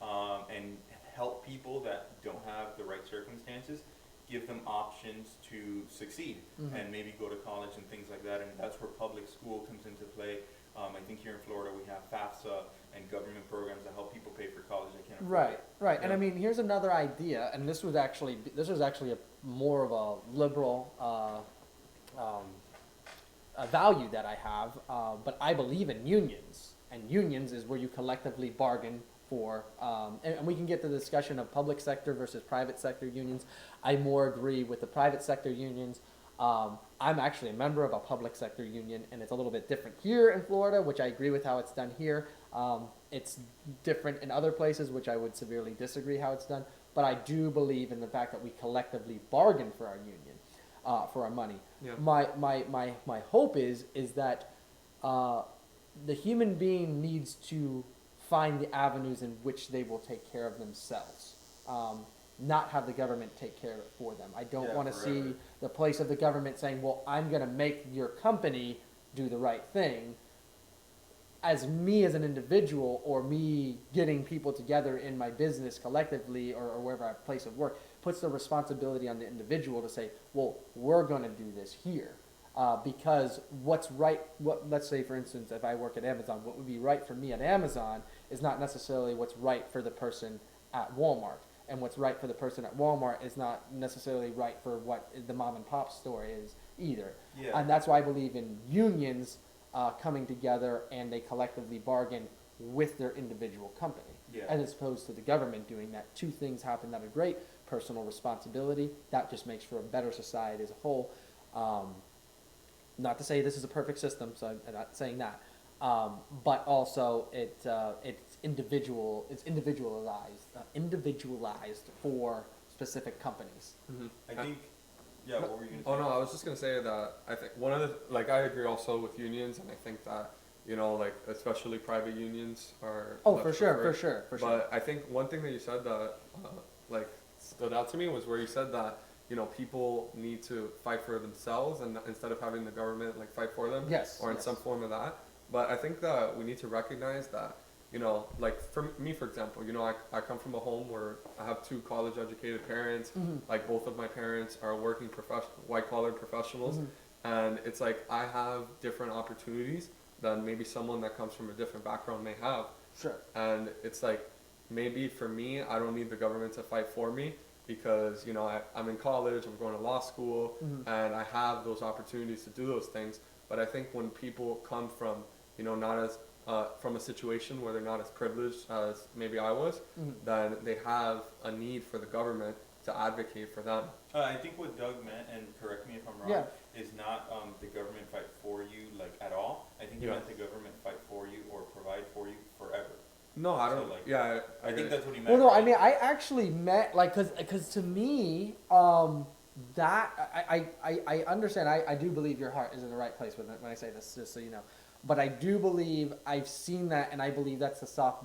S1: and help people that don't have the right circumstances, give them options to succeed and maybe go to college and things like that. And that's where public school comes into play. I think here in Florida we have FAFSA and government programs that help people pay for college they can't afford.
S2: Right, right.
S1: Yeah.
S2: And I mean, here's another idea, and this was actually a more of a liberal a value that I have, but I believe in unions, and unions is where you collectively bargain for, and we can get to the discussion of public sector versus private sector unions. I more agree with the private sector unions. I'm actually a member of a public sector union, and it's a little bit different here in Florida, which I agree with how it's done here. It's different in other places, which I would severely disagree how it's done. But I do believe in the fact that we collectively bargain for our union, for our money.
S3: Yeah.
S2: My hope is that the human being needs to find the avenues in which they will take care of themselves. Not have the government take care of it for them. I don't want to see the place of the government saying, well, I'm going to make your company do the right thing. As me as an individual, or me getting people together in my business collectively, or wherever I place of work, puts the responsibility on the individual to say, well, we're going to do this here. Because what's right, let's say for instance, if I work at Amazon, what would be right for me at Amazon is not necessarily what's right for the person at Walmart. And what's right for the person at Walmart is not necessarily right for what the mom and pop store is either.
S1: Yeah.
S2: And that's why I believe in unions coming together and they collectively bargain with their individual company.
S1: Yeah.
S2: As opposed to the government doing that. Two things happen that are great. Personal responsibility. That just makes for a better society as a whole. Not to say this is a perfect system, so I'm not saying that. But also it's individualized for specific companies.
S1: I think, yeah, what were you going to say?
S3: Oh no, I was just gonna say that I think one of the I agree also with unions, and I think that especially private unions are.
S2: Oh,
S3: much
S2: for sure,
S3: preferred.
S2: for sure.
S3: But I think one thing that you said that stood out to me was where you said that people need to fight for themselves and instead of having the government fight for them.
S2: Yes.
S3: Or in some form of that. But I think that we need to recognize that. For me, for example, I come from a home where I have two college-educated parents. Both of my parents are working white-collar professionals, and it's I have different opportunities than maybe someone that comes from a different background may have.
S2: Sure.
S3: And it's maybe for me, I don't need the government to fight for me because I'm in college, I'm going to law school, and I have those opportunities to do those things. But I think when people come from not as from a situation where they're not as privileged as maybe I was, then they have a need for the government to advocate for them.
S1: I think what Doug meant, and correct me if I'm wrong, is not the government fight for you at all. I think he meant the government fight for you or provide for you forever.
S3: No, I don't. I
S1: think that's what he meant.
S2: Well, no,
S1: right?
S2: I mean, I actually meant because to me, that I understand. I do believe your heart is in the right place when I say this, just so you know. But I do believe I've seen that, and I believe that's the soft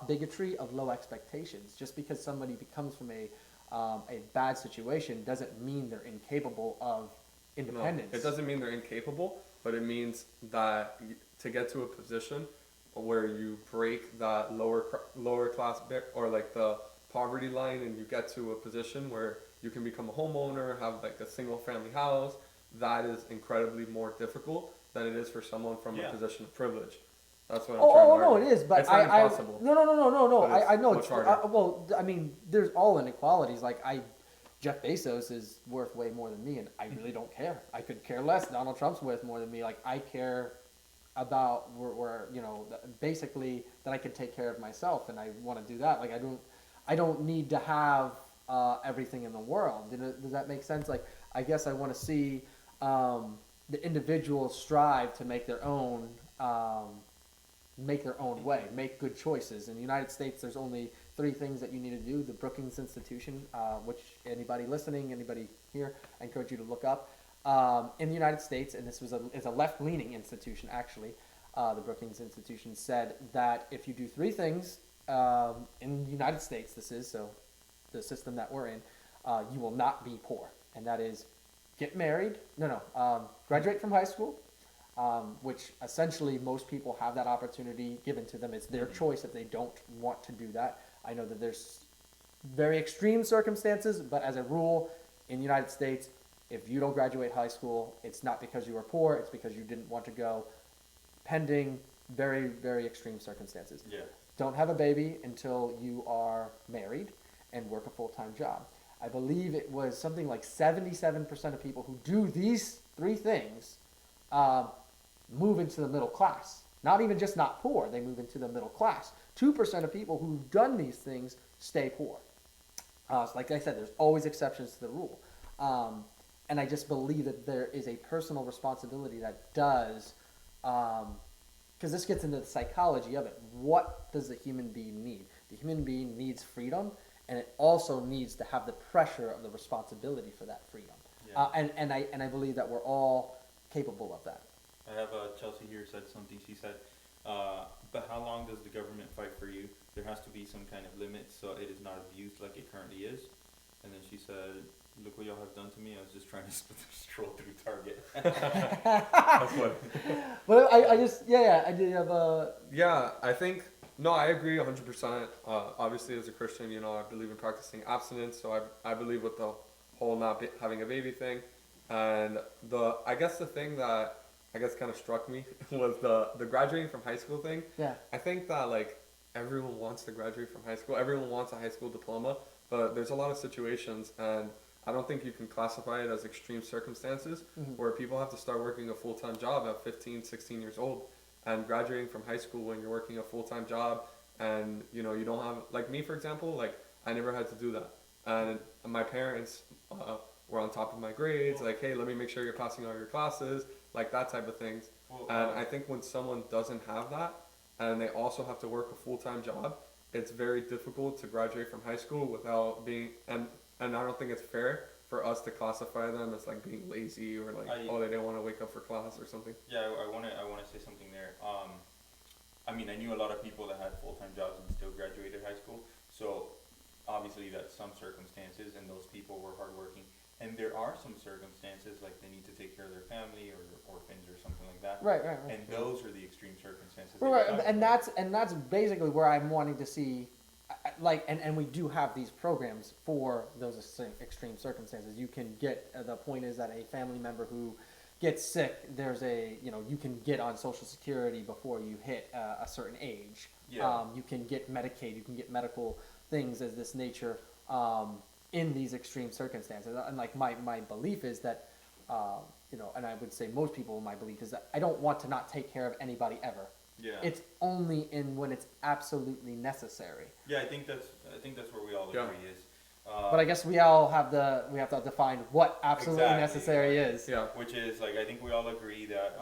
S2: bigotry of low expectations. Just because somebody comes from a a bad situation doesn't mean they're incapable of independence.
S3: No, it doesn't mean they're incapable, but it means that to get to a position where you break that lower class or like the poverty line, and you get to a position where you can become a homeowner, have like a single family house, that is incredibly more difficult than it is for someone from a position of privilege. That's what I'm trying to argue.
S2: No, it is, but
S3: it's not impossible.
S2: No.
S3: But it's
S2: I know
S3: much
S2: it's
S3: harder.
S2: well. I mean, there's all inequalities. Like Jeff Bezos is worth way more than me, and I really don't care. I could care less. Donald Trump's worth more than me. Like I care about where basically that I can take care of myself, and I want to do that. Like I don't need to have everything in the world. Does that make sense? Like I guess I want to see the individuals strive to make their own way, make good choices. In the United States, there's only 3 things that you need to do. The Brookings Institution, which anybody listening, anybody here, I encourage you to look up. In the United States, and this is a left-leaning institution actually, the Brookings Institution said that if you do 3 things in the United States, this is so the system that we're in, you will not be poor, and that is get married, graduate from high school, which essentially most people have that opportunity given to them. It's their choice if they don't want to do that. I know that there's very extreme circumstances, but as a rule, in the United States, if you don't graduate high school, it's not because you were poor, it's because you didn't want to go, pending very, very extreme circumstances.
S1: Yeah.
S2: Don't have a baby until you are married and work a full-time job. I believe it was something like 77% of people who do these 3 things move into the middle class. Not even just not poor, they move into the middle class. 2% of people who've done these things stay poor. So like I said, there's always exceptions to the rule. And I just believe that there is a personal responsibility that does, because this gets into the psychology of it. What does the human being need? The human being needs freedom, and it also needs to have the pressure of the responsibility for that freedom.
S1: Yeah.
S2: And I believe that we're all capable of that.
S1: I have Chelsea here said something. She said, but how long does the government fight for you? There has to be some kind of limit so it is not abused like it currently is. And then she said, look what y'all have done to me. I was just trying to stroll through Target. That's what.
S2: But I did have
S3: Yeah, I think, no, I agree 100%. Obviously, as a Christian, I believe in practicing abstinence, so I believe with the whole not having a baby thing. And I guess the thing that kind of struck me was the graduating from high school thing.
S2: Yeah.
S3: I think that like everyone wants to graduate from high school. Everyone wants a high school diploma, but there's a lot of situations, and I don't think you can classify it as extreme circumstances where people have to start working a full-time job at 15, 16 years old, and graduating from high school when you're working a full-time job, and you don't have, like me for example, like I never had to do that, and my parents were on top of my grades, like, hey, let me make sure you're passing all your classes, like that type of things. And I think when someone doesn't have that, and they also have to work a full-time job, it's very difficult to graduate from high school without being, and I don't think it's fair for us to classify them as like being lazy or like, they didn't want to wake up for class or something.
S1: Yeah, I want to say something there. I mean, I knew a lot of people that had full-time jobs and still graduated high school. So obviously that's some circumstances, and those people were hardworking. And there are some circumstances like they need to take care of their family or orphans or something like that.
S2: Right.
S1: And those are the extreme circumstances.
S2: Right, and that's basically where I'm wanting to see, like, and we do have these programs for those extreme circumstances. You can get, the point is that a family member who gets sick, there's you can get on Social Security before you hit a certain age.
S1: Yeah.
S2: You can get Medicaid, you can get medical things of this nature in these extreme circumstances. And like my belief is that, and I would say most people, my belief is that I don't want to not take care of anybody ever.
S1: Yeah.
S2: It's only when it's absolutely necessary.
S1: Yeah, I think that's where we all agree is.
S2: But I guess we have to define what absolutely necessary is.
S3: Yeah.
S1: Which is like, I think we all agree that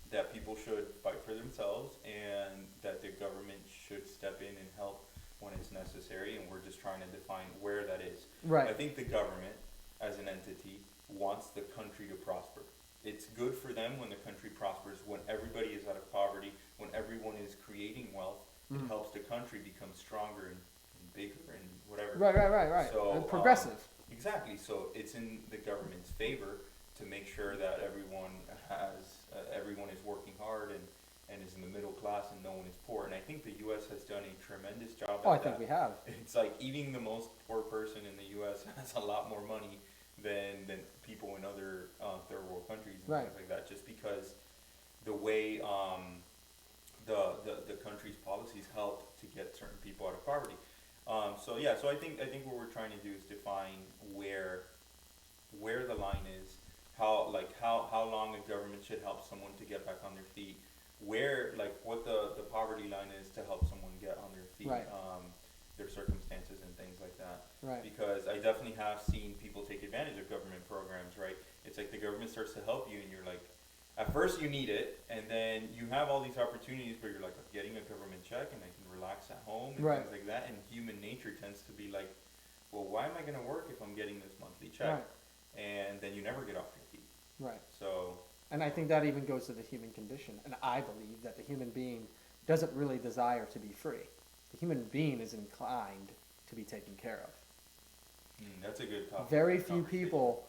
S1: that people should fight for themselves, and that the government should step in and help when it's necessary, and we're just trying to define where that is.
S2: Right.
S1: I think the government, as an entity, wants the country to prosper. It's good for them when the country prospers, when everybody is out of poverty, when everyone is creating wealth. It helps the country become stronger and bigger and whatever.
S2: Right.
S1: So,
S2: And progressive.
S1: Exactly. So it's in the government's favor to make sure that everyone is working hard and is in the middle class and no one is poor. And I think the U.S. has done a tremendous job
S2: Oh,
S1: at
S2: I think
S1: that.
S2: we have.
S1: It's like even the most poor person in the U.S. has a lot more money than people in other third world countries and
S2: Right.
S1: things like that, just because the way the country's policies help to get certain people out of poverty. So I think what we're trying to do is define where the line is, how long a government should help someone to get back on their feet, what the poverty line is to help someone get on their feet,
S2: Right.
S1: their circumstances and things like that.
S2: Right.
S1: Because I definitely have seen people take advantage of government programs, right? It's like the government starts to help you and you're like, at first you need it, and then you have all these opportunities where you're like, I'm getting a government check and I can relax at home and
S2: Right.
S1: things like that, and human nature tends to be like, well, why am I going to work if I'm getting this monthly check?
S2: Right.
S1: And then you never get off your feet.
S2: Right.
S1: So,
S2: And I think that even goes to the human condition. And I believe that the human being doesn't really desire to be free. The human being is inclined to be taken care of.
S1: that's a good topic.
S2: Very
S1: for
S2: few
S1: conversation.
S2: people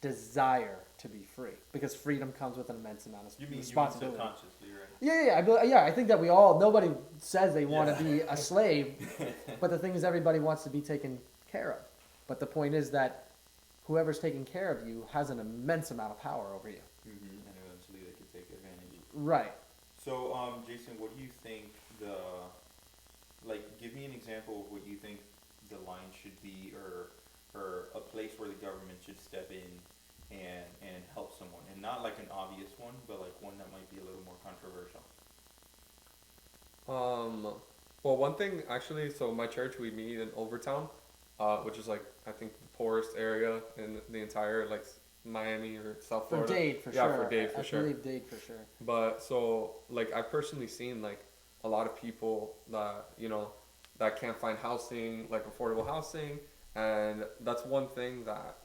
S2: desire to be free because freedom comes with an immense amount of
S1: You mean
S2: responsibility.
S1: subconsciously, right?
S2: Yeah. I think that nobody says they want to be a slave, but the thing is everybody wants to be taken care of. But the point is that whoever's taking care of you has an immense amount of power over you.
S1: And eventually they could take advantage.
S2: Right.
S1: So, Jason, what do you think give me an example of what you think the line should be, or a place where the government should step in and help someone, and not like an obvious one, but like one that might be a little more controversial.
S3: Well, one thing actually, so my church, we meet in Overtown, which is like, I think the poorest area in the entire like Miami or South
S2: For
S3: Florida.
S2: Dade, for
S3: Yeah,
S2: sure.
S3: for Dade, for sure.
S2: I believe Dade, for sure.
S3: But so like I've personally seen like a lot of people that that can't find housing, like affordable housing, and that's one thing that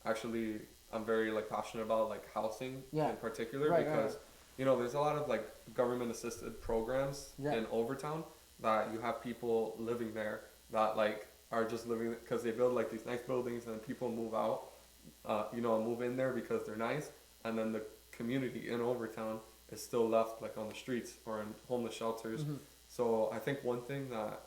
S3: actually I'm very like passionate about, like housing
S2: Yeah.
S3: in particular,
S2: Right,
S3: because there's a lot of like government assisted programs
S2: Yeah.
S3: in Overtown that you have people living there that like are just living because they build like these nice buildings and then people move out, move in there because they're nice, and then the community in Overtown is still left like on the streets or in homeless shelters.
S2: Mhm.
S3: So I think one thing that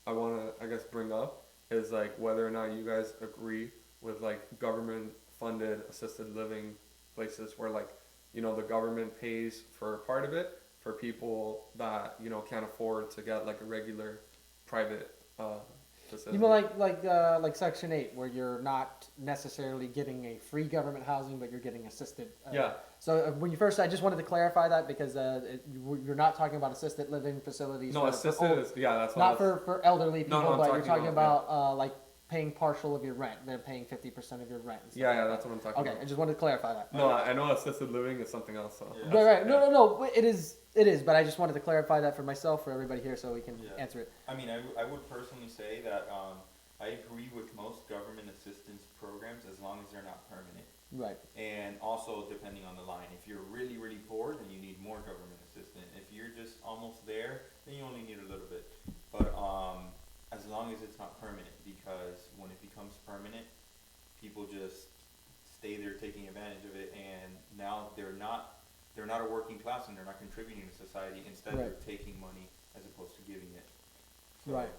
S3: I want to, I guess, bring up is like whether or not you guys agree with like government funded assisted living places where like, the government pays for part of it for people that, can't afford to get like a regular private facility.
S2: You mean like Section 8, where you're not necessarily getting a free government housing, but you're getting assisted.
S3: Yeah.
S2: So when you first, I just wanted to clarify that because you're not talking about assisted living facilities.
S3: No,
S2: for
S3: assisted is, yeah, that's what
S2: not
S3: I was,
S2: for elderly people,
S3: No, I'm
S2: but you're
S3: talking
S2: talking
S3: about,
S2: about like paying partial of your rent. They're paying 50% of your rent. and stuff
S3: yeah,
S2: like that.
S3: that's what I'm talking
S2: Okay,
S3: about.
S2: I just wanted to clarify that.
S3: No, I know assisted living is something else, so.
S1: Yeah.
S2: Right. No. It is, but I just wanted to clarify that for myself, for everybody here, so we can
S1: Yeah.
S2: answer it.
S1: I mean, I would personally say that I agree with most government assistance programs as long as they're not permanent.
S2: Right.
S1: And also depending on the line. If you're really, really poor, then you need more government assistance. If you're just almost there, then you only need a little bit. But as long as it's not permanent, because when it becomes permanent, people just stay there taking advantage of it, and now they're not a working class and they're not contributing to society. Instead,
S2: Right.
S1: they're taking money as opposed to giving it. So,
S2: Right.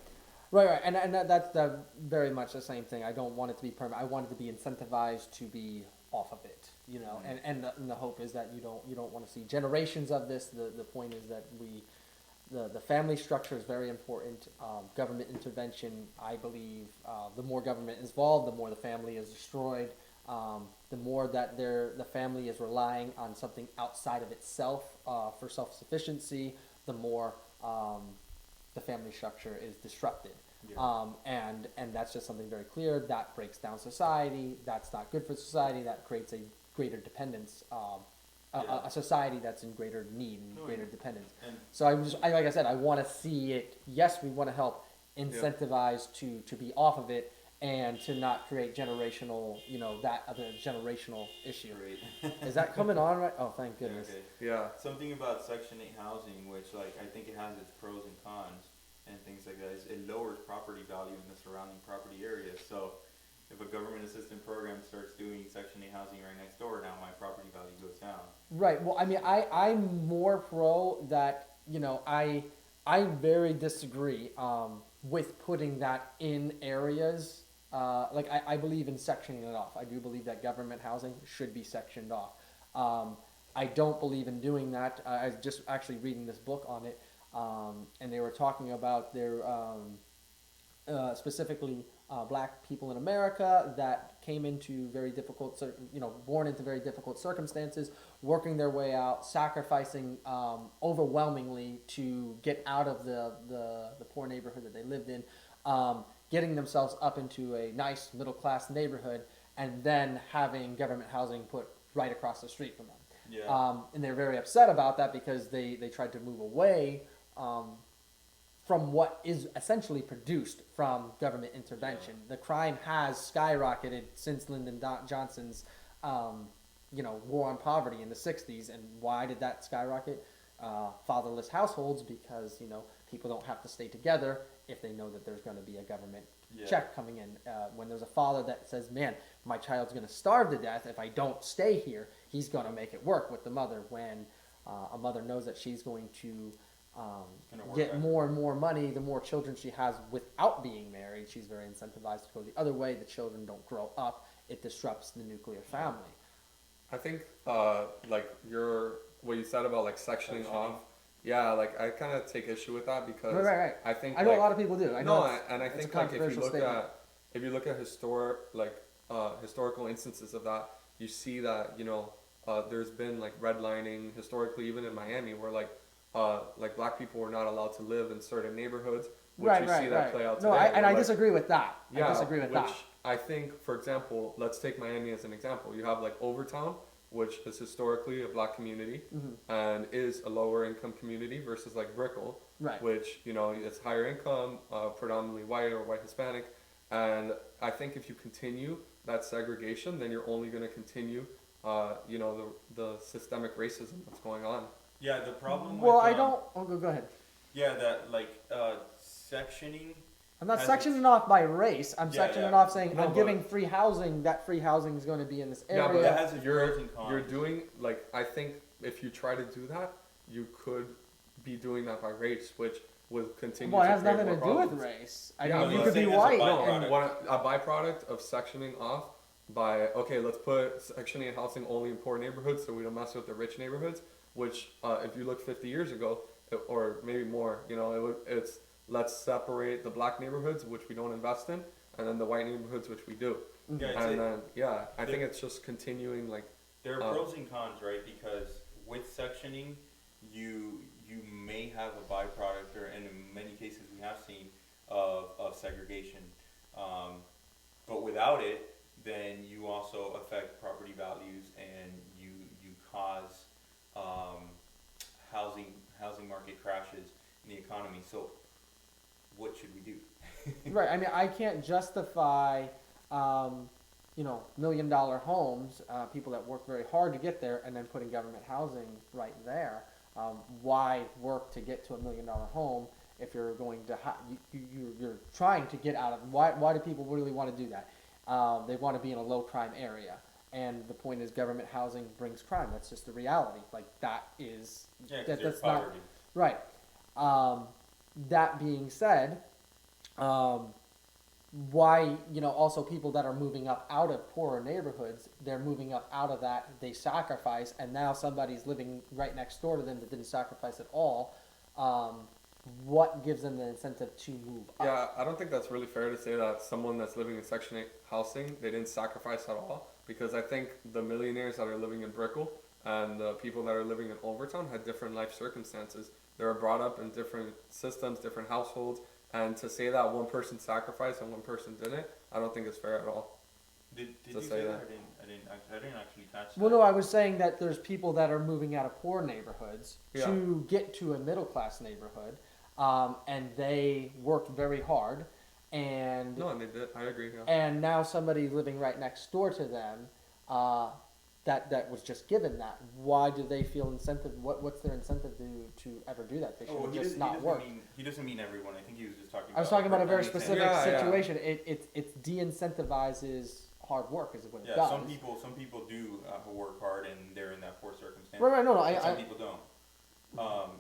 S2: And that's very much the same thing. I don't want it to be permanent. I want it to be incentivized to be off of it,
S1: Mhm.
S2: and the hope is that you don't want to see generations of this. The point is that the family structure is very important. Government intervention, I believe, the more government is involved, the more the family is destroyed. The more that the family is relying on something outside of itself for self-sufficiency, the more the family structure is disrupted.
S1: Yeah.
S2: And that's just something very clear. That breaks down society. That's not good for society. That creates a greater dependence,
S1: Yeah.
S2: a society that's in greater need and
S1: No,
S2: greater
S1: and-
S2: dependence.
S1: And
S2: So like I said, I want to see it. Yes, we want to help incentivize to be off of it and to not create generational, that other generational issue.
S1: great.
S2: Is that coming on right? Oh, thank goodness.
S1: Okay.
S3: Yeah.
S1: Something about Section 8 housing, which I think it has its pros and cons. and things like that. It lowers property value in the surrounding property area. So if a government assistance program starts doing Section 8 housing right next door, now my property value goes down.
S2: Right. Well, I mean, I'm more pro that, I very disagree with putting that in areas. I believe in sectioning it off. I do believe that government housing should be sectioned off. I don't believe in doing that. I was just actually reading this book on it, and they were talking about their specifically black people in America that came into very difficult, born into very difficult circumstances, working their way out, sacrificing overwhelmingly to get out of the poor neighborhood that they lived in, getting themselves up into a nice middle class neighborhood, and then having government housing put right across the street from them.
S1: Yeah.
S2: And they're very upset about that because they tried to move away from what is essentially produced from government intervention. The crime has skyrocketed since Lyndon Johnson's, war on poverty in the 60s. And why did that skyrocket? Fatherless households, because, people don't have to stay together if they know that there's going to be a government check coming in. When there's a father that says, man, my child's going to starve to death if I don't stay here, he's going to make it work with the mother. When a mother knows that she's going to get more and more money the more children she has without being married, she's very incentivized to go the other way. The children don't grow up. It disrupts the nuclear family.
S3: I think what you said about sectioning off. Yeah, I kind of take issue with that because
S2: right.
S3: I think
S2: I know a lot of people do. I know
S3: and I think if you look at historical instances of that, you see that there's been redlining historically, even in Miami, where black people were not allowed to live in certain neighborhoods, which you see that play out today.
S2: No, I disagree with that.
S3: Yeah,
S2: I disagree with that.
S3: I think, for example, let's take Miami as an example. You have Overtown, which is historically a black community and is a lower income community versus Brickell, which it's higher income, predominantly white or white Hispanic. And I think if you continue that segregation, then you're only going to continue, the systemic racism that's going on.
S1: Yeah, the problem.
S2: Well, I don't. Oh, go ahead.
S1: Yeah, that sectioning.
S2: I'm not sectioning off by race. I'm sectioning off saying I'm giving free housing. That free housing is going to be in this area.
S1: Yeah, but that has its pros and cons.
S3: You're doing I think if you try to do that, you could be doing that by race, which would continue.
S2: Well, it
S3: to
S2: has nothing to do with race. I mean, you could be white.
S3: A byproduct of sectioning off by let's put Section 8 housing only in poor neighborhoods, so we don't mess with the rich neighborhoods. Which, if you look 50 years ago, or maybe more, it's let's separate the black neighborhoods, which we don't invest in, and then the white neighborhoods, which we do. I think it's just continuing
S1: There are pros and cons, right? Because with sectioning, you may have a byproduct, and in many cases we have seen of segregation. But without it, then you also affect property values, and you cause housing market crashes in the economy. So what should we do?
S2: Right. I mean, I can't justify, $1 million homes, people that work very hard to get there, and then putting government housing right there. Why work to get to $1 million home if you're going to you're trying to get out of? Why do people really want to do that? They want to be in a low crime area. And the point is, government housing brings crime. That's just the reality. That is that's
S1: poverty.
S2: Not right. That being said, why also people that are moving up out of poorer neighborhoods, they're moving up out of that. They sacrifice, and now somebody's living right next door to them that didn't sacrifice at all. What gives them the incentive to move up?
S3: Yeah, I don't think that's really fair to say that someone that's living in Section 8 housing, they didn't sacrifice at all. Because I think the millionaires that are living in Brickell and the people that are living in Overtown had different life circumstances. They were brought up in different systems, different households, and to say that one person sacrificed and one person didn't, I don't think it's fair at all.
S1: Did you say that? I didn't actually catch that.
S2: Well, no, I was saying that there's people that are moving out of poor neighborhoods to get to a middle class neighborhood, and they worked very hard. And
S3: they did. I agree. Yeah.
S2: And now somebody living right next door to them that was just given that. Why do they feel incentive? What's their incentive to ever do that? They should have just not worked.
S1: He doesn't mean everyone. I think he was just talking about.
S2: I was talking about a very
S1: an example.
S2: specific situation. It de-incentivizes hard work is what it
S1: Yeah,
S2: does.
S1: some people do work hard and they're in that poor circumstance.
S2: Right, no,
S1: but some people don't.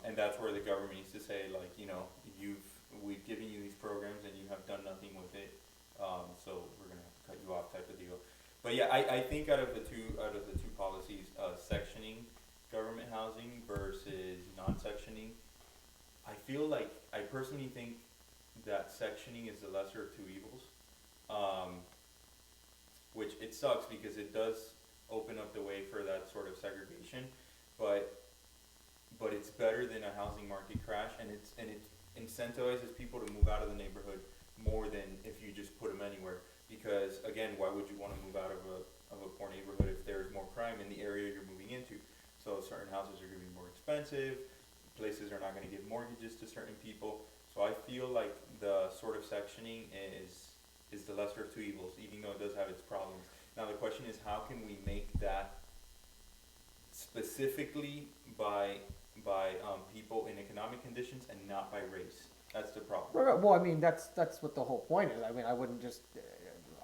S1: And that's where the government needs to say, like, we've given you these programs and you have done nothing with it, so we're gonna have to cut you off, type of deal. But yeah, I think out of the two policies, sectioning government housing versus non-sectioning, I personally think that sectioning is the lesser of two evils. Which it sucks because it does open up the way for that sort of segregation, but it's better than a housing market crash, and it incentivizes people to move out of the neighborhood more than if you just put them anywhere. Because again, why would you want to move out of a poor neighborhood if there's more crime in the area you're moving into? So certain houses are going to be more expensive. Places are not going to give mortgages to certain people. So I feel like the sort of sectioning is the lesser of two evils, even though it does have its problems. Now the question is, how can we make that specifically by people in economic conditions and not by race? That's the problem.
S2: Right. Well, I mean, that's what the whole point is. I mean, I wouldn't just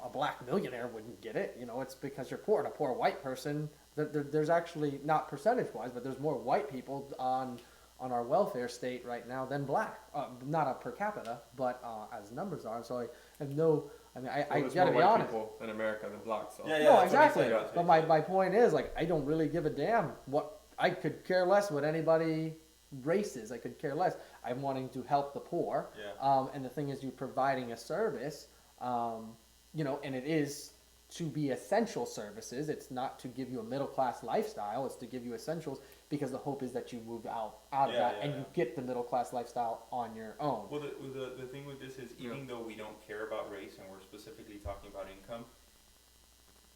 S2: a black millionaire wouldn't get it. It's because you're poor, and a poor white person. There's actually, not percentage-wise, but there's more white people on our welfare state right now than black. Not a per capita, but as numbers are. So I have no. I mean, I gotta be honest.
S3: People in America than black. So.
S1: Yeah,
S2: No, exactly.
S1: That's
S2: But my point is, like, I don't really give a damn what. I could care less what anybody race is. I could care less. I'm wanting to help the poor.
S1: Yeah.
S2: And the thing is, you're providing a service. And it is to be essential services. It's not to give you a middle class lifestyle. It's to give you essentials, because the hope is that you move out of that and you get the middle class lifestyle on your own.
S1: Well, the thing with this is, even though we don't care about race and we're specifically talking about income,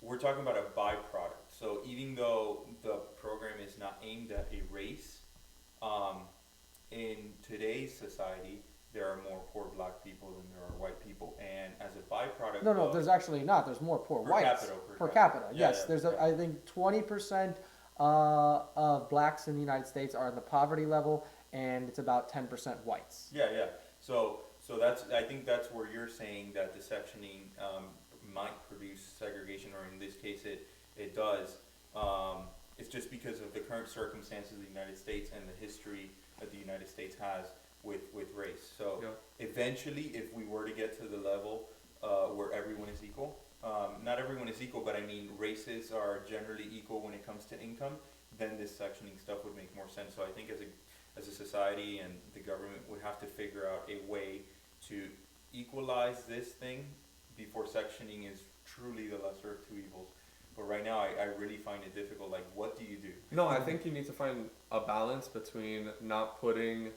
S1: we're talking about a byproduct. So even though the program is not aimed at a race, in today's society, there are more poor black people than there are white people, and as a byproduct,
S2: No, there's actually not. There's more poor whites per capita.
S1: Yeah,
S2: Yes,
S1: yeah,
S2: there's
S1: yeah.
S2: I think 20% of blacks in the United States are in the poverty level, and it's about 10% whites.
S1: Yeah. So I think that's where you're saying that the sectioning might produce segregation, or in this case, it does. It's just because of the current circumstances of the United States and the history that the United States has with race. So eventually, if we were to get to the level where everyone is equal, not everyone is equal, but I mean races are generally equal when it comes to income, then this sectioning stuff would make more sense. So I think as a society and the government would have to figure out a way to equalize this thing before sectioning is truly the lesser of two evils. But right now, I really find it difficult. Like, what do you do?
S3: No, I think you need to find a balance between not putting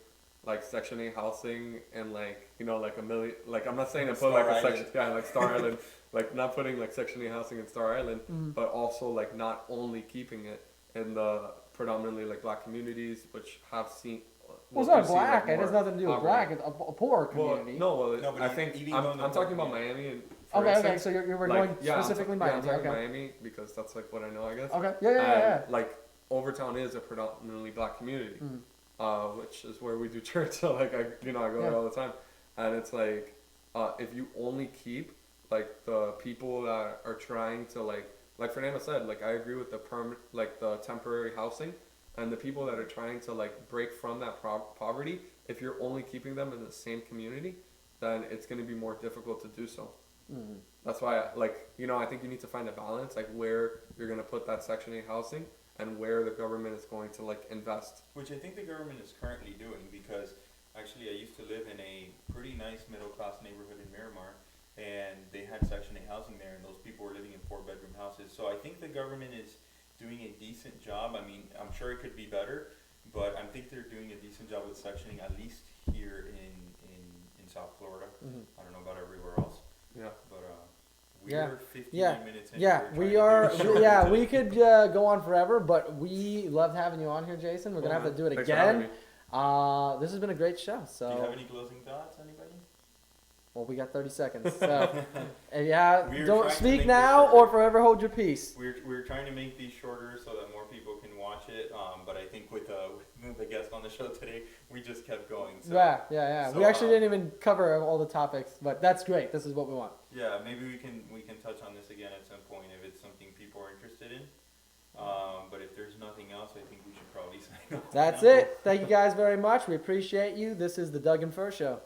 S3: like Section 8 housing and like a million. Like, I'm not saying to put like a section, like Star Island, like not putting like Section 8 housing in Star Island, but also like not only keeping it in the predominantly like black communities, which have seen.
S2: Well, it's not black. It has nothing to do with black. It's a poor community.
S1: But
S3: I think I'm talking about Miami. And
S2: okay. So you're going specifically
S3: Miami.
S2: Miami.
S3: I'm talking
S2: Okay.
S3: Miami because that's like what I know, I guess.
S2: Okay. Yeah.
S3: Like Overtown is a predominantly black community, which is where we do church. So like I go there all the time, and it's like if you only keep like the people that are trying to like Fernando said, like I agree with the temporary housing. And the people that are trying to like break from that poverty, if you're only keeping them in the same community, then it's going to be more difficult to do so.
S2: Mm-hmm.
S3: That's why, I think you need to find a balance, like where you're going to put that Section 8 housing and where the government is going to like invest.
S1: Which I think the government is currently doing, because actually I used to live in a pretty nice middle class neighborhood in Miramar, and they had Section 8 housing there, and those people were living in 4-bedroom houses. So I think the government is doing a decent job. I mean, I'm sure it could be better, but I think they're doing a decent job with sectioning, at least here in South Florida. I don't know about everywhere else.
S3: Yeah.
S1: But we're 15 minutes in.
S2: Yeah, we are. We could go on forever, but we loved having you on here, Jason. We're gonna have to do it
S3: Thanks for having
S2: again.
S3: me.
S2: This has been a great show. So,
S1: do you have any closing thoughts, anybody?
S2: Well, we got 30 seconds. So, yeah,
S1: We were
S2: don't
S1: trying to
S2: speak
S1: make
S2: now
S1: this
S2: or
S1: shorter.
S2: forever hold your peace.
S1: We're trying to make these shorter so that more people can watch it. But I think with the guest on the show today, we just kept going. So,
S2: Yeah.
S1: So,
S2: We actually didn't even cover all the topics, but that's great. This is what we want.
S1: yeah, maybe we can touch on this again at some point if it's something people are interested in. But if there's nothing else, I think we should probably sign off.
S2: That's
S1: now.
S2: it. Thank you guys very much. We appreciate you. This is the Doug and Fur Show.